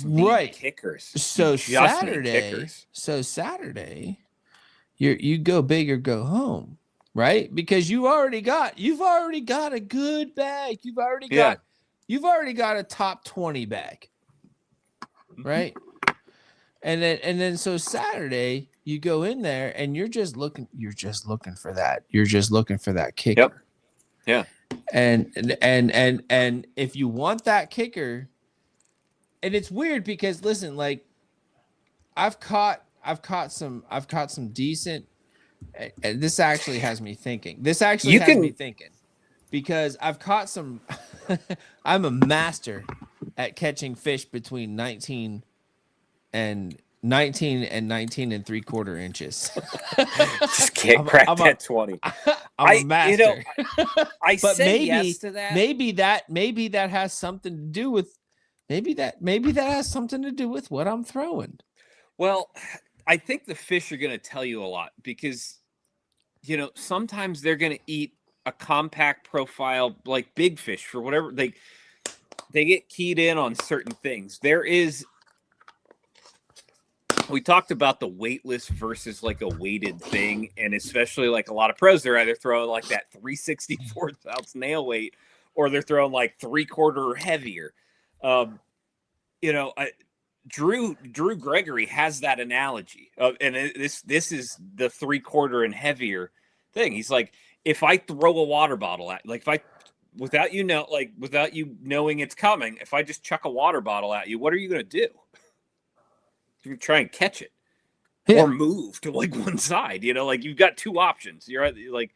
need right. kickers. So Saturday, you go big or go home, right? Because you've already got a good bag. You've already got a top 20 bag. Right? And then so Saturday you go in there and you're just looking for that. You're just looking for that kicker. Yep. Yeah. And if you want that kicker, and it's weird because listen, like I've caught some decent, and this actually has me thinking. Because I've caught some I'm a master at catching fish between 19 and 19 and 3/4 inches. Just can't crack that 20. I'm a master. I but say yes to that. Maybe that has something to do with what I'm throwing. Well, I think the fish are going to tell you a lot because sometimes they're going to eat a compact profile like big fish for whatever they get keyed in on certain things. We talked about the weightless versus like a weighted thing, and especially like a lot of pros, they're either throwing like that 3/64 ounce nail weight, or they're throwing like 3/4 or heavier. Drew Gregory has that analogy and this is the 3/4 and heavier thing. He's like, if I throw a water bottle at, like, without you knowing it's coming, if I just chuck a water bottle at you, what are you going to do? You try and catch it or move to like one side, like you've got two options. You're either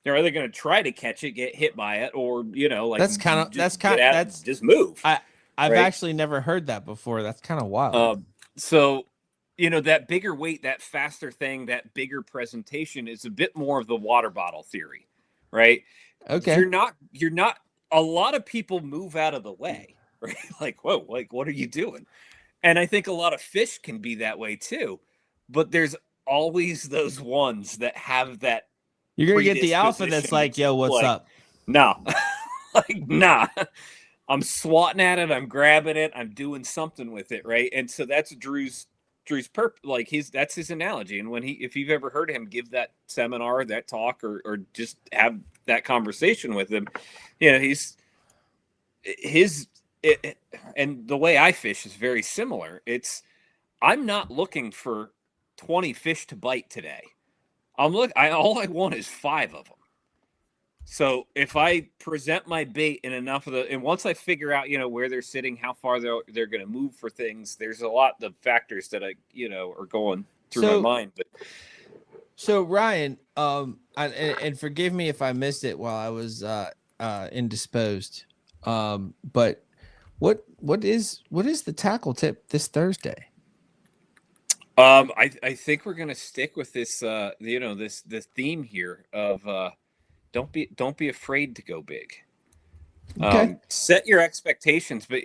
going to try to catch it, get hit by it, or, like just move. I've actually never heard that before. That's kind of wild. So, that bigger weight, that faster thing, that bigger presentation is a bit more of the water bottle theory, right? Okay. You're not, a lot of people move out of the way, right? Like, whoa, like, what are you doing? And I think a lot of fish can be that way too, but there's always those ones that have that. You're going to get the alpha that's like, yo, what's up? Nah, nah. I'm swatting at it. I'm grabbing it. I'm doing something with it. Right. And so that's Drew's that's his analogy. And if you've ever heard him give that seminar, that talk, or just have that conversation with him, and the way I fish is very similar. I'm not looking for 20 fish to bite today. All I want is 5 of them. So if I present my bait in enough of and once I figure out, where they're sitting, how far they're going to move for things, there's a lot of factors that are going through my mind. But so Ryan, and forgive me if I missed it while I was indisposed. But what is the tackle tip this Thursday? I think we're gonna stick with this this theme here of don't be afraid to go big. Okay. Set your expectations, but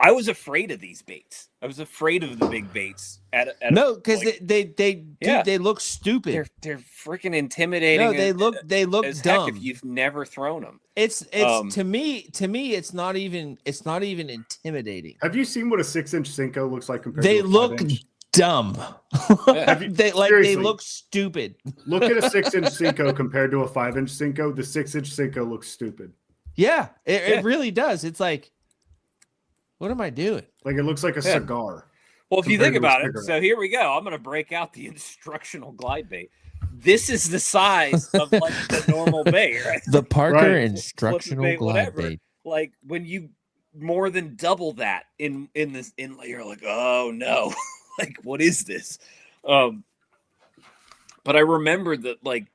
I was afraid of these baits. I was afraid of the big baits. No, because they look stupid. They're freaking intimidating. No, they look dumb if you've never thrown them. It's to me it's not even intimidating. Have you seen what a 6-inch Cinco looks like compared they to a look 5-inch? Dumb. They look stupid. Look at a 6-inch Cinco compared to a 5-inch Cinco. The 6-inch Cinco looks stupid. Yeah, it really does. It's like, what am I doing? Like it looks like a cigar. Well, if you think about it, so here we go. I'm going to break out the instructional glide bait. This is the size of like the normal bait, right? The Parker instructional glide bait. Like when you more than double that in this inlet, you're like, oh no, like what is this? But I remember that like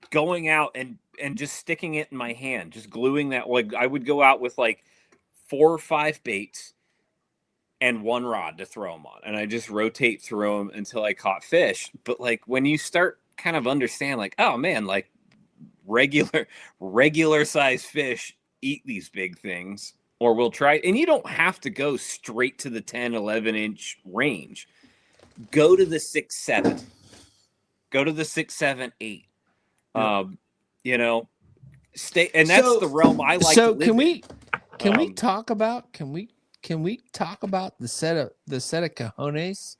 going out and just sticking it in my hand, just gluing that. Like I would go out with like 4 or 5 baits and 1 rod to throw them on, and I just rotate through them until I caught fish. But like when you start kind of understand, like, oh man, like regular size fish eat these big things, or we'll try. And you don't have to go straight to the 10, 11-inch range. Go to the 6, 7. Go to the 6, 7, 8. You know, stay, and that's the realm I like to live in. Can we talk about the set of cojones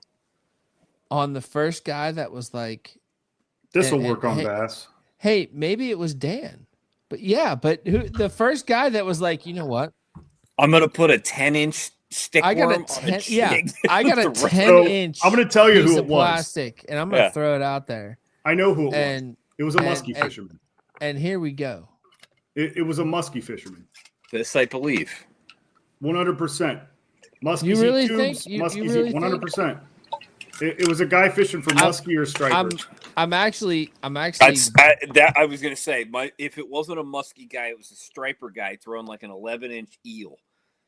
on the first guy that was like, this will work on bass. Hey, maybe it was Dan, but the first guy that was like, you know what? I'm gonna put a 10-inch stick I got worm a on a 10. Yeah, jig. I got a 10-inch. I'm gonna tell you who it was. Plastic, and I'm gonna throw it out there. I know who it was. It was a muskie fisherman. And here we go. It was a muskie fisherman. This I believe. 100%. Muskies You really eat tubes. think? Muskies really eat 100%. It was a guy fishing for muskie or striper. I'm actually. I was gonna say, if it wasn't a muskie guy, it was a striper guy throwing like an 11-inch eel.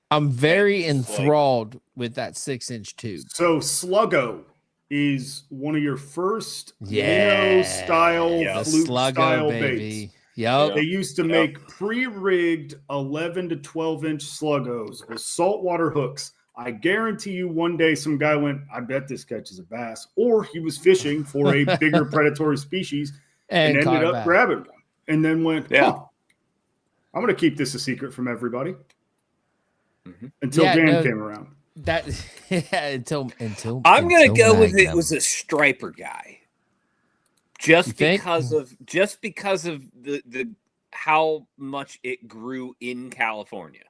I'm very enthralled with that 6-inch tube. So Sluggo is one of your first minnow style, fluke style baits. Yep. They used to make pre-rigged 11 to 12-inch sluggos with saltwater hooks. I guarantee you one day some guy went, I bet this catches a bass. Or he was fishing for a bigger predatory species and ended up grabbing one. And then went, I'm going to keep this a secret from everybody. Until Dan came around. Until I'm going to go with it was a striper guy. Just because of the how much it grew in California.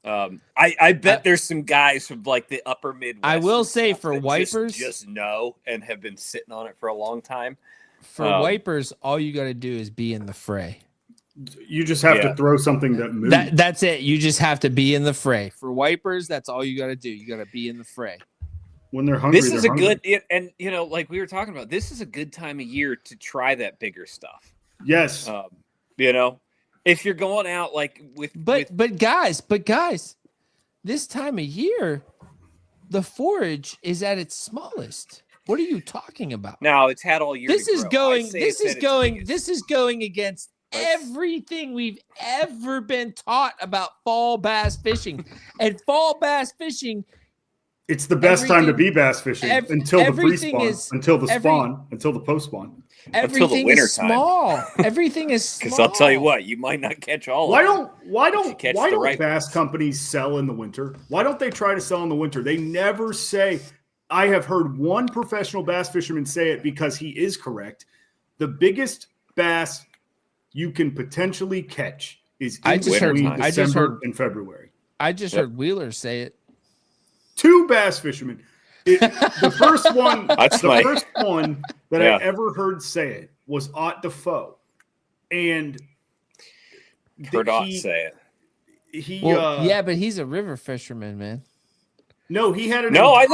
I bet there's some guys from like the upper Midwest. I will say for wipers, just know and have been sitting on it for a long time. For wipers, all you got to do is be in the fray. You just have to throw something that moves. That's it. You just have to be in the fray. For wipers, that's all you got to do. You got to be in the fray. When they're hungry, this is good, and you know, like we were talking about, this is a good time of year to try that bigger stuff. Yes. You know, if you're going out like but guys, this time of year, the forage is at its smallest. What are you talking about? No, it's had all year. This is going against everything we've ever been taught about fall bass fishing. And fall bass fishing, it's the best time to be bass fishing until the pre-spawn, until the post-spawn. Everything is small. Everything is small. Because I'll tell you what, you might not catch all of them. Why don't bass companies sell in the winter? Why don't they try to sell in the winter? They never say. I have heard one professional bass fisherman say it because he is correct. The biggest bass you can potentially catch is in December and February. I just heard Wheeler say it. 2 bass fishermen. The first one that I ever heard say it was Ott Defoe. And heard Ott say it. But he's a river fisherman, man. No, he had I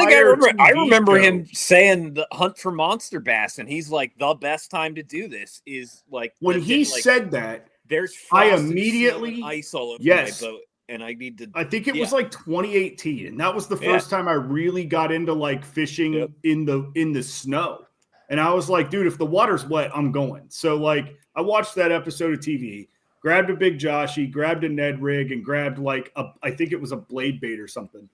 remember him saying the hunt for monster bass, and he's like, the best time to do this is like when he said that. There's I immediately ice all over my boat, and I need to. I think it was like 2018, and that was the first time I really got into like fishing in the snow. And I was like, dude, if the water's wet, I'm going. So like, I watched that episode of TV, grabbed a big Joshy, grabbed a Ned rig, and grabbed like I think it was a blade bait or something.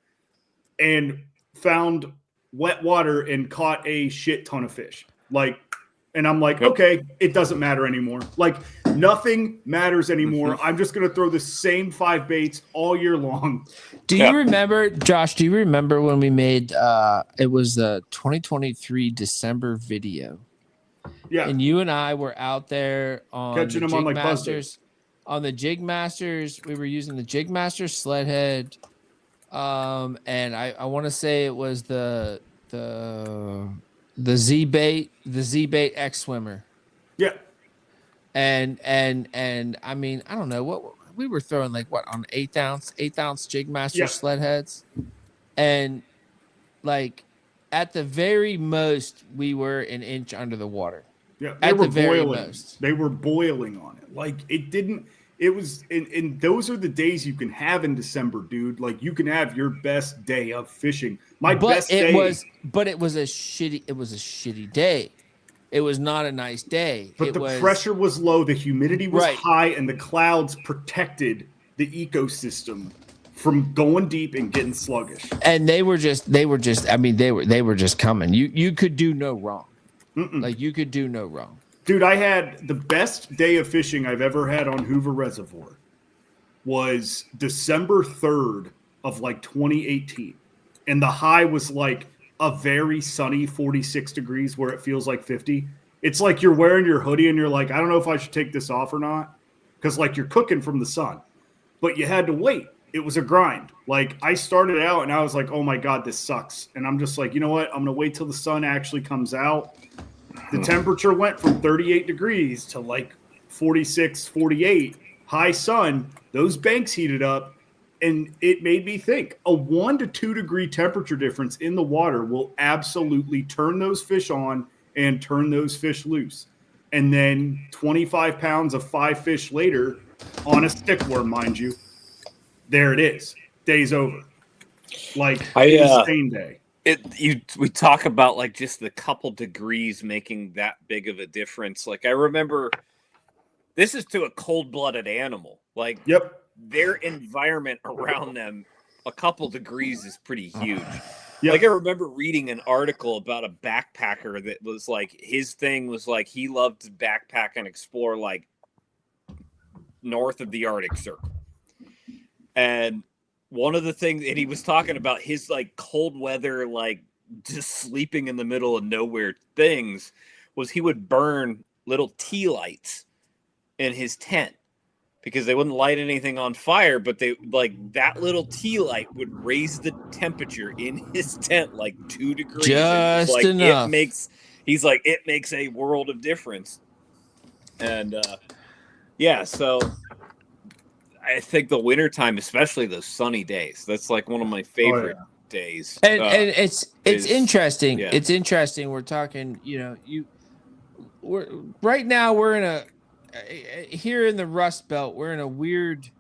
And found wet water and caught a shit ton of fish. And I'm like, okay, it doesn't matter anymore. Like nothing matters anymore. I'm just going to throw the same 5 baits all year long. Do you remember, Josh, when we made, it was the 2023 December video. Yeah. And you and I were out there on catching them on like Masters. On the Jig Masters, we were using the Jig Master sled head. And I want to say it was the Z bait X swimmer. Yeah. And I mean, I don't know what we were throwing on 8 ounce Jig Master sled heads. And like at the very most, we were an inch under the water. Yeah. They were boiling. They were boiling on it. Like it was, and those are the days you can have in December, dude. Like you can have your best day of fishing. But it was a shitty day. It was not a nice day. But the pressure was low, the humidity was high, and the clouds protected the ecosystem from going deep and getting sluggish. And they were just I mean, they were just coming. You could do no wrong. Like, you could do no wrong. Dude, I had the best day of fishing I've ever had on Hoover Reservoir was December 3rd of like 2018. And the high was like a very sunny 46 degrees where it feels like 50. It's like you're wearing your hoodie and you're like, I don't know if I should take this off or not. Because like you're cooking from the sun. But you had to wait. It was a grind. Like, I started out and I was like, oh my God, this sucks. And I'm just like, you know what? I'm going to wait till the sun actually comes out. The temperature went from 38 degrees to like 46, 48, high sun. Those banks heated up, and it made me think a 1 to 2 degree temperature difference in the water will absolutely turn those fish on and turn those fish loose. And then 25 pounds of 5 fish later on a stickworm, mind you, there it is. Day's over. Like, insane day. We talk about like just the couple degrees making that big of a difference. Like, I remember this is to a cold-blooded animal. Like, yep, their environment around them, a couple degrees is pretty huge. Yep. Like, I remember reading an article about a backpacker that was like, his thing was like, he loved to backpack and explore like north of the Arctic Circle. And one of the things, and he was talking about his like cold weather, like just sleeping in the middle of nowhere things, was he would burn little tea lights in his tent because they wouldn't light anything on fire, but they like that little tea light would raise the temperature in his tent like 2 degrees. Just like, enough. It makes a world of difference. And yeah, so I think the wintertime, especially those sunny days, that's like one of my favorite days. And it's interesting. Yeah. It's interesting. We're talking, we're right now we're in here in the Rust Belt, we're in a weird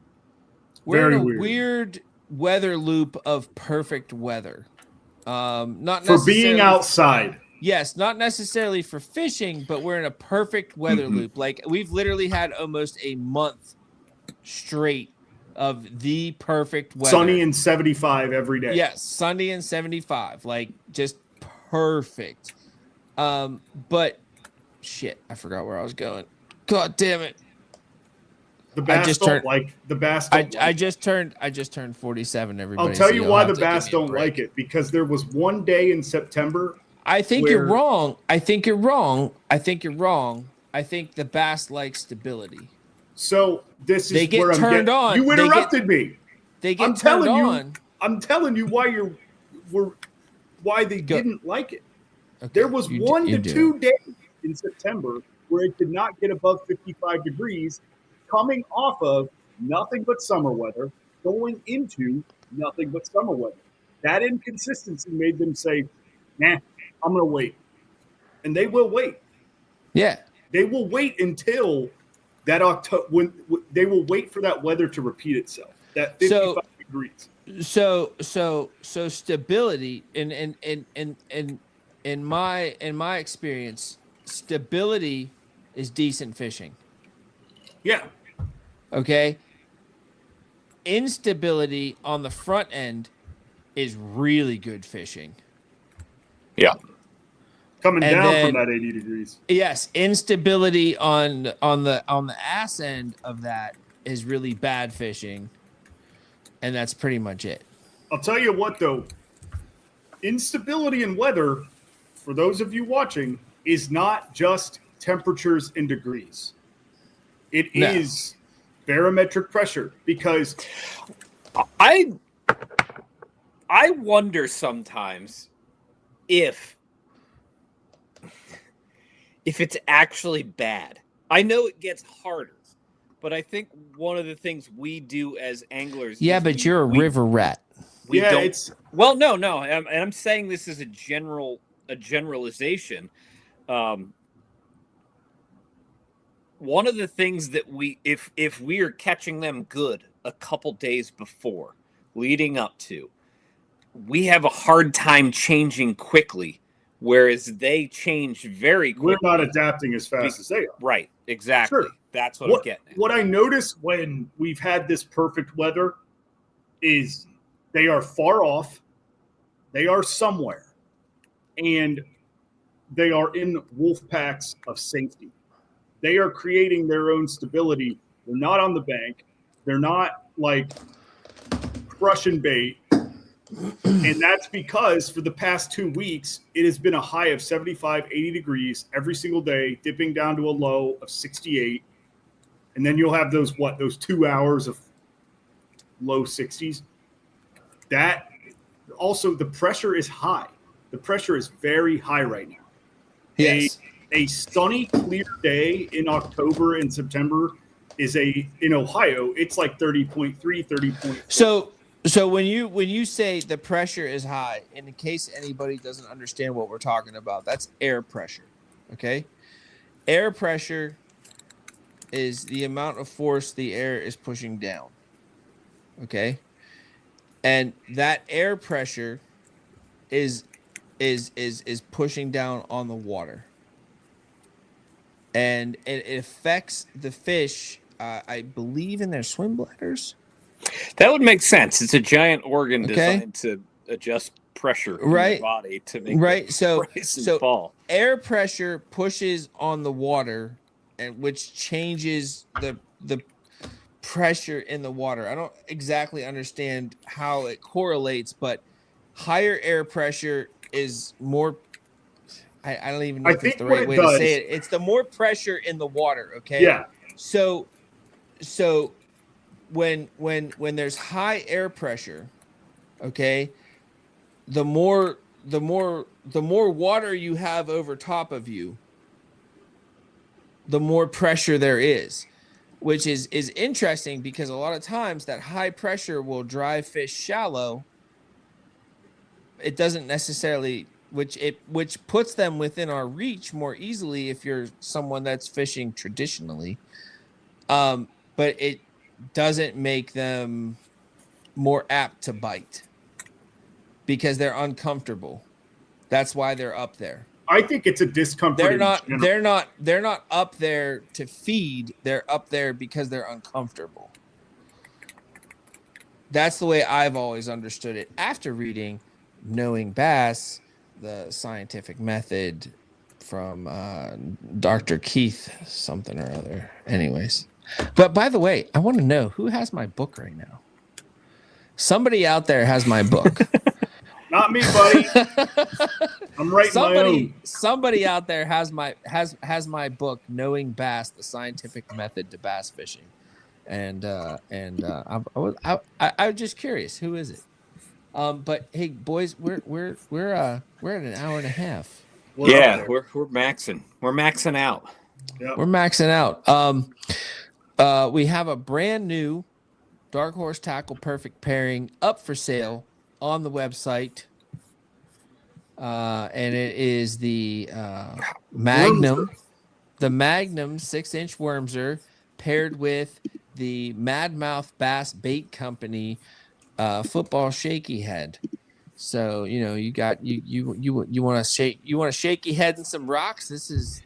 weather loop of perfect weather. Not for being outside. Yes, not necessarily for fishing, but we're in a perfect weather loop. Like, we've literally had almost a month straight of the perfect weather. Sunny and 75 every day. Yes, sunny and 75. Like, just perfect. But shit, I forgot where I was going. God damn it. The bass I just turned 47, everybody. I'll tell you why the bass don't like it. Because there was one day in September. I think you're wrong. I think you're wrong. I think the bass likes stability. So this is where I'm getting on. You interrupted me. They get turned on. I'm telling you why they didn't like it. Okay, there was 1 to 2 days in September where it did not get above 55 degrees, coming off of nothing but summer weather, going into nothing but summer weather. That inconsistency made them say, nah, I'm going to wait. And they will wait. Yeah. They will wait until that October, when they will wait for that weather to repeat itself. That 55 degrees. So stability in my experience, stability is decent fishing. Yeah. Okay. Instability on the front end is really good fishing. Yeah. Coming down from that 80 degrees. Yes, instability on the ass end of that is really bad fishing, and that's pretty much it. I'll tell you what, though, instability in weather, for those of you watching, is not just temperatures in degrees. It is barometric pressure, because I wonder sometimes if it's actually bad. I know it gets harder, but I think one of the things we do as anglers. Yeah, but you're a river rat. No. I'm saying this is a generalization. One of the things that if we are catching them good a couple days before, leading up to, we have a hard time changing quickly whereas they change very quickly. We're not adapting as fast as they are. Right, exactly. Sure. That's what I'm getting at. What I notice when we've had this perfect weather is they are far off, they are somewhere, and they are in wolf packs of safety. They are creating their own stability. They're not on the bank. They're not like crushing bait. And that's because for the past 2 weeks, it has been a high of 75, 80 degrees every single day, dipping down to a low of 68. And then you'll have those 2 hours of low 60s. That also, the pressure is high. The pressure is very high right now. Yes. A sunny, clear day in October and September in Ohio, it's like 30.3, 30.4. So when you say the pressure is high, in case anybody doesn't understand what we're talking about, that's air pressure. Okay? Air pressure is the amount of force the air is pushing down. Okay? And that air pressure is pushing down on the water. And it affects the fish, I believe, in their swim bladders. That would make sense. It's a giant organ designed to adjust pressure in your body to make the fall. Air pressure pushes on the water, and which changes the pressure in the water. I don't exactly understand how it correlates, but higher air pressure is more. I don't even know if it's the right way to say it. It's the more pressure in the water. Okay. Yeah. So when there's high air pressure, okay, the more water you have over top of you, the more pressure there is, which is interesting because a lot of times that high pressure will drive fish shallow. It doesn't necessarily, which puts them within our reach more easily if you're someone that's fishing traditionally. But it doesn't make them more apt to bite because they're uncomfortable. That's why they're up there. I think it's a discomfort. They're not up there to feed. They're up there because they're uncomfortable. That's the way I've always understood it after reading Knowing Bass, the scientific method from Dr. Keith something or other. Anyways. But by the way, I want to know who has my book right now. Somebody out there has my book. Not me, buddy. I'm writing my own. Somebody out there has my book, Knowing Bass: The Scientific Method to Bass Fishing, and I was just curious, who is it? But hey, boys, we're at an hour and a half. We're maxing. We're maxing out. Yep. We're maxing out. We have a brand new Dark Horse Tackle Perfect Pairing up for sale on the website. And it is the Magnum, the Magnum 6-inch Wormser paired with the Madmouth Bass Bait Company football shaky head. So you got you want to shaky head and some rocks. This is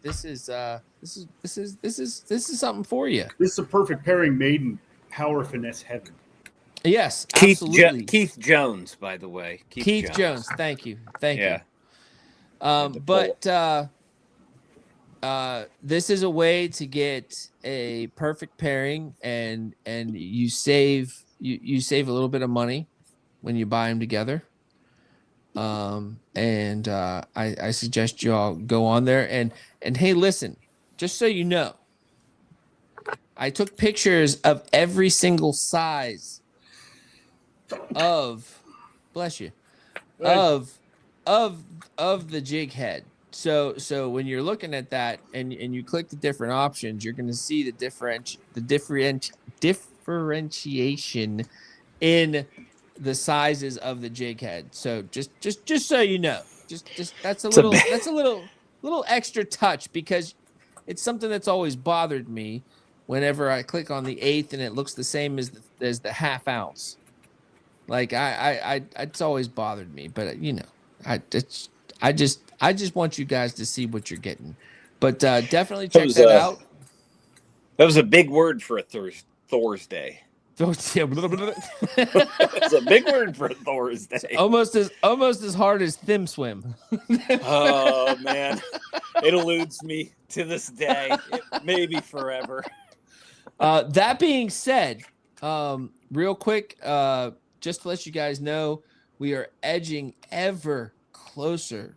something for you. This is a perfect pairing made in power finesse heaven. Yes, absolutely. Keith Jones, by the way. Keith Jones. Thank you. This is a way to get a perfect pairing, and you save a little bit of money when you buy them together. I suggest you all go on there and hey, listen, just so you know, I took pictures of every single size of, bless you, of the jig head. So when you're looking at that and you click the different options, you're going to see the differentiation in the sizes of the jig head. So just so you know, just that's a little extra touch, because it's something that's always bothered me whenever I click on the 1/8 and it looks the same as the half ounce. Like I it's always bothered me, but I I just want you guys to see what you're getting. But definitely check that out. That was a big word for a Thursday. It's a big word for a Thursday. Almost as hard as Thim Swim. Oh man, it eludes me to this day, maybe forever. That being said, real quick, just to let you guys know, we are edging ever closer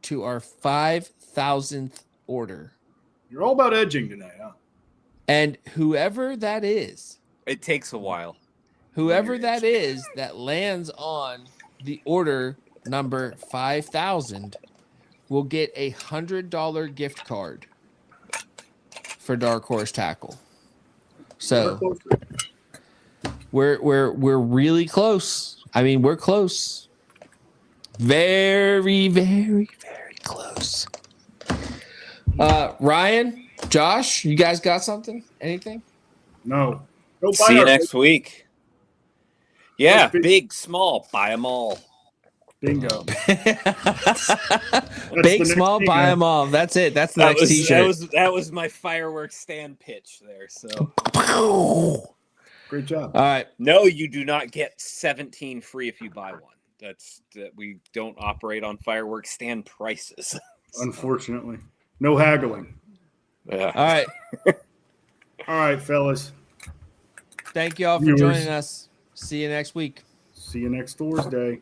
to our 5,000th order. You're all about edging tonight, huh? And whoever that is, it takes a while. Whoever that is that lands on the order number 5,000 will get $100 gift card for Dark Horse Tackle. So we're really close. I mean, we're close. Very, very, very close. Ryan, Josh, you guys got something? Anything? No. See you next week. Yeah, big, small, buy them all. Bingo. Big, small, buy them all. That's it. That's the next t-shirt. That was my fireworks stand pitch there. So great job. All right. No, you do not get 17 free if you buy one. We don't operate on fireworks stand prices. Unfortunately. No haggling. Yeah. All right. All right, fellas. Thank you all for joining us. See you next week. See you next Thursday.